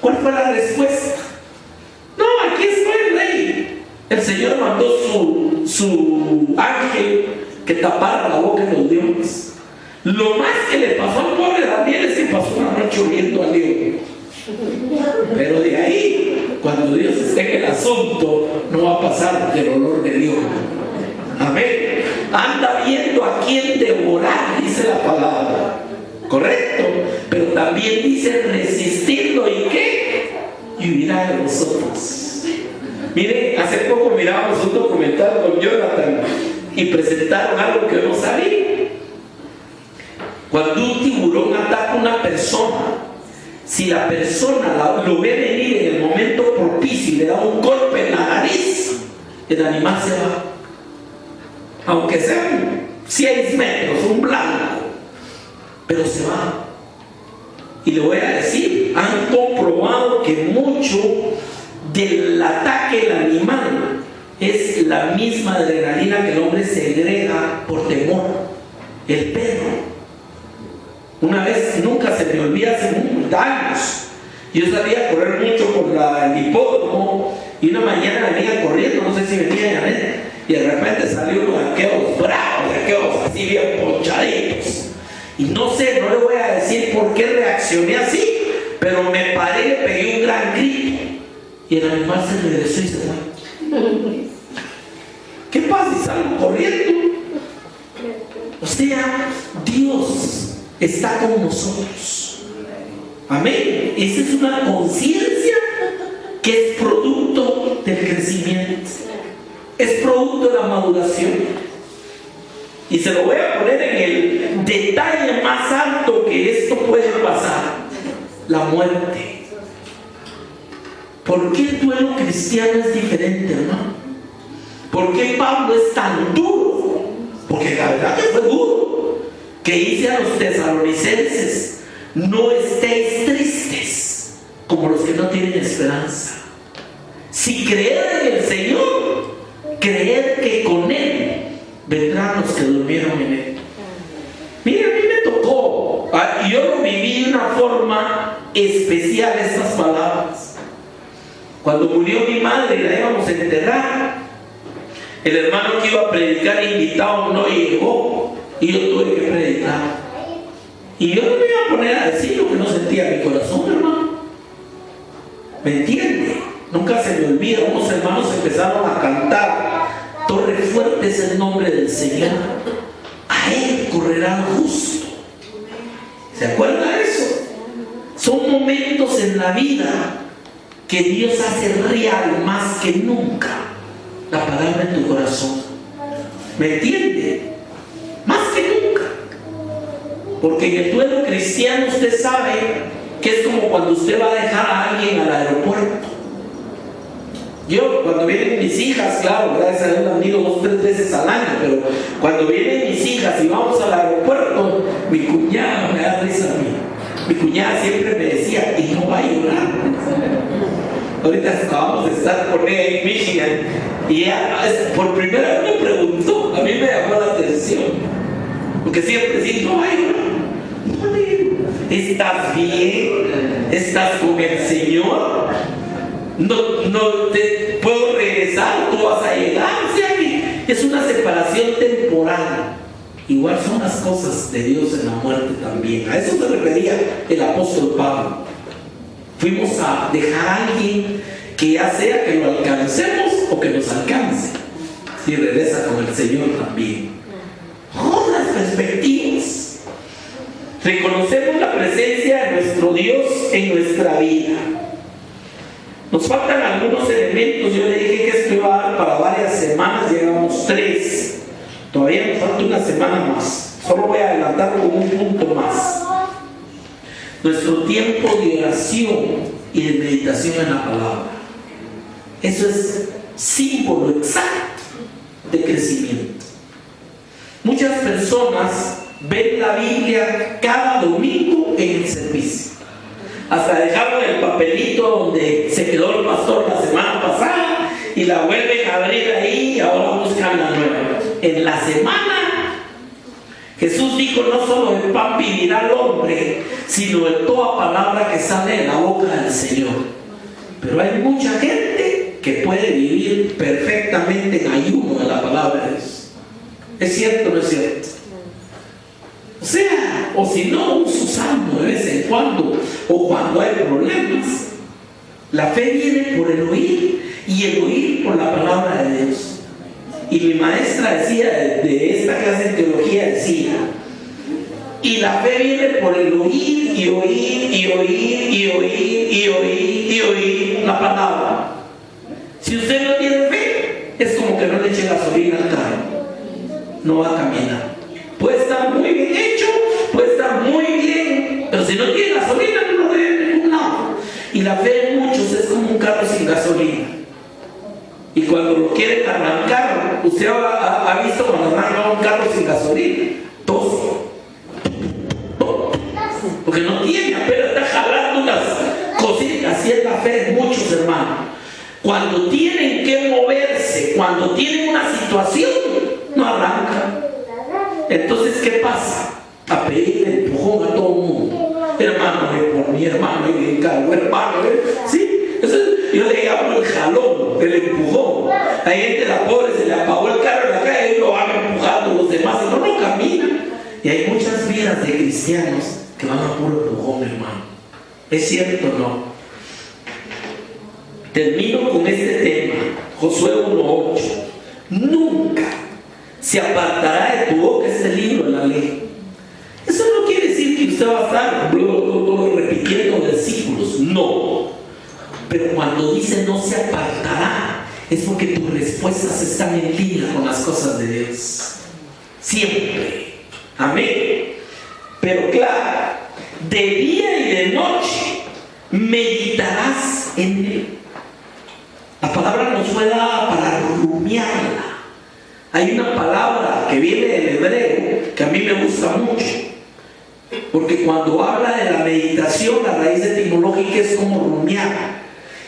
¿Cuál fue la respuesta? No, aquí está el rey. El Señor mandó su ángel que tapara la boca de los leones. Lo más que le pasó al pobre Daniel es que pasó una noche oliendo al león. Pero de ahí, cuando Dios esté en el asunto, no va a pasar del olor de león. Amén. Anda viendo a quién devorar, dice la palabra. Correcto. Pero también dice: resistirlo, ¿y qué? Y huirá de vosotros. Miren, hace poco mirábamos un documental con Jonathan y presentaron algo que no sabía. Cuando un tiburón ataca a una persona, si la persona lo ve venir en el momento propicio y le da un golpe en la nariz, el animal se va. Aunque sean 6 metros, un blanco, pero se va. Y le voy a decir, han comprobado que mucho del ataque del animal es la misma adrenalina que el hombre segrega por temor. El perro. Una vez, nunca se me olvida, hace muchos años, yo salía a correr mucho por el hipódromo y una mañana venía corriendo, no sé si venía ya ven, y de repente salió uno de aquellos bravos, de aquellos así bien ponchaditos. Y no sé, no le voy a decir por qué reaccioné así, pero me paré y le pegué un gran grito. Y el animal se regresó y se fue. ¿Qué pasa si salgo corriendo? O sea, Dios está con nosotros. Amén. Esa es una conciencia que es producto del crecimiento. Es producto de la maduración. Y se lo voy a poner en el detalle más alto que esto puede pasar: la muerte. ¿Por qué el duelo cristiano es diferente, hermano? ¿Por qué Pablo es tan duro? Porque la verdad que fue duro. Que dice a los tesalonicenses: no estéis tristes como los que no tienen esperanza. Si creed en el Señor, creed que con Él vendrán los que durmieron en Él. Mire, a mí me tocó, y yo lo viví de una forma especial, estas palabras. Cuando murió mi madre y la íbamos a enterrar, el hermano que iba a predicar invitado no llegó y yo tuve que predicar. Y yo no me iba a poner a decir lo que no sentía en mi corazón, hermano. ¿Me entiende? Nunca se me olvida, unos hermanos empezaron a cantar: torre fuerte es el nombre del Señor, a Él correrá el justo. ¿Se acuerda de eso? Son momentos en la vida que Dios hace real más que nunca la palabra en tu corazón. ¿Me entiende? Más que nunca. Porque en el duelo cristiano usted sabe que es como cuando usted va a dejar a alguien al aeropuerto. Yo, cuando vienen mis hijas, claro, gracias a Dios las miro 2 o 3 veces al año, pero cuando vienen mis hijas y vamos al aeropuerto, Mi cuñada me da risa a mí. Mi cuñada siempre me decía, y no va a llorar. Ahorita acabamos de estar con ella en Michigan y ella por primera vez me preguntó, a mí me llamó la atención, porque siempre dice, no va a llorar. No, ¿estás bien? ¿Estás con el Señor? No te puedo regresar, tú vas a llegar. O sea que es una separación temporal. Igual son las cosas de Dios en la muerte también. A eso se refería el apóstol Pablo. Fuimos a dejar a alguien que ya sea que lo alcancemos o que nos alcance. Y regresa con el Señor también. Otras perspectivas. Reconocemos la presencia de nuestro Dios en nuestra vida. Nos faltan algunos elementos. Yo le dije que esto iba a dar para varias semanas. Llevamos 3. Todavía nos falta una semana más. Solo voy a adelantar con un punto más. Nuestro tiempo de oración y de meditación en la palabra. Eso es símbolo exacto de crecimiento. Muchas personas ven la Biblia cada domingo en el servicio. Hasta dejaron el papelito donde se quedó el pastor la semana pasada y la vuelven a abrir ahí y ahora buscan la nueva. En la semana Jesús dijo, no solo de pan vivirá el hombre, sino de toda palabra que sale de la boca del Señor. Pero hay mucha gente que puede vivir perfectamente en ayuno de la palabra de Dios. ¿Es cierto o no es cierto? O sea, o si no, un salmo de vez en cuando, o cuando hay problemas. La fe viene por el oír, y el oír por la palabra de Dios. Y mi maestra decía, de esta clase de teología decía, y la fe viene por el oír, y oír, y oír, y oír, y oír, y oír la palabra. Si usted no tiene fe, es como que no le eche gasolina al carro. No va a caminar. Puede estar muy bien hecho, puede estar muy bien, pero si no tiene gasolina no lo ve en ningún lado. Y la fe de muchos es como un carro sin gasolina. Y cuando lo quieren arrancar, usted ha visto cuando arranca un carro sin gasolina, todo, porque no tiene, apenas está jalando unas cositas. Así es la fe de muchos hermanos. Cuando tienen que moverse, cuando tienen una situación, no arrancan. Entonces, ¿qué pasa? A pedir el empujón a todo el mundo. Hermano, por mi hermano, y me encargo, hermano, ¿sí? Yo le llamo el jalón, el empujón. Hay gente, la pobre, se le apagó el carro en la calle y lo van empujando los demás y no caminan. Y hay muchas vidas de cristianos que van a puro empujón, hermano. ¿Es cierto o no? Termino con este tema, Josué 1:8. Nunca se apartará de tu boca este libro de la ley. Eso no quiere decir que usted va a estar repitiendo versículos, no. Pero cuando dice no se apartará, es porque tus respuestas están en línea con las cosas de Dios. Siempre. Amén. Pero claro, de día y de noche meditarás en él. La palabra nos fue dada para rumiarla. Hay una palabra que viene del hebreo que a mí me gusta mucho, porque cuando habla de la meditación, la raíz etimológica es como rumiar.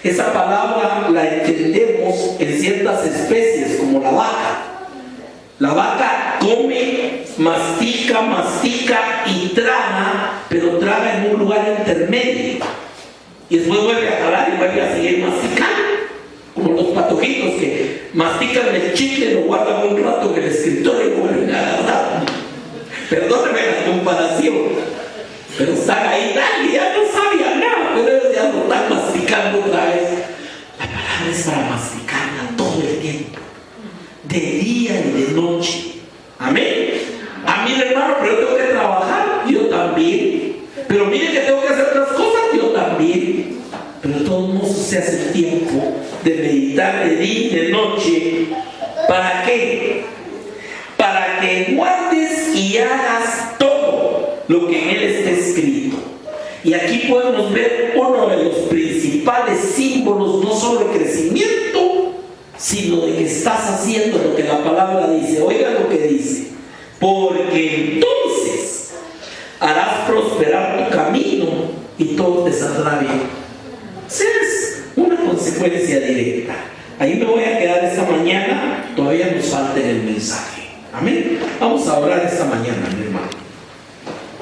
Esa palabra la entendemos en ciertas especies, como la vaca. La vaca come, mastica y traga, pero traga en un lugar intermedio. Y después vuelve a jalar y vuelve a seguir masticando. Como los patojitos que mastican el chicle, lo guardan un rato en el escritorio y vuelven a agarrar. Perdóneme la comparación, pero están ahí tal y ya no sabían nada, pero ellos ya lo están masticando otra vez. La palabra es para masticarla todo el tiempo, de día y de noche. Amén. A mí, hermano, pero yo tengo que trabajar, yo también. Pero mire que tengo que hacer otras cosas, yo también. Pero de todos modos se hace el tiempo de meditar de día y de noche. ¿Para qué? Para que guardes y hagas todo lo que en él está escrito. Y aquí podemos ver uno de los principales símbolos, no solo de crecimiento, sino de que estás haciendo lo que la palabra dice. Oiga lo que dice: porque entonces harás prosperar tu camino y todo te saldrá bien. Esa es una consecuencia directa. Ahí me voy a quedar esta mañana, todavía nos falta en el mensaje. Amén. Vamos a orar esta mañana.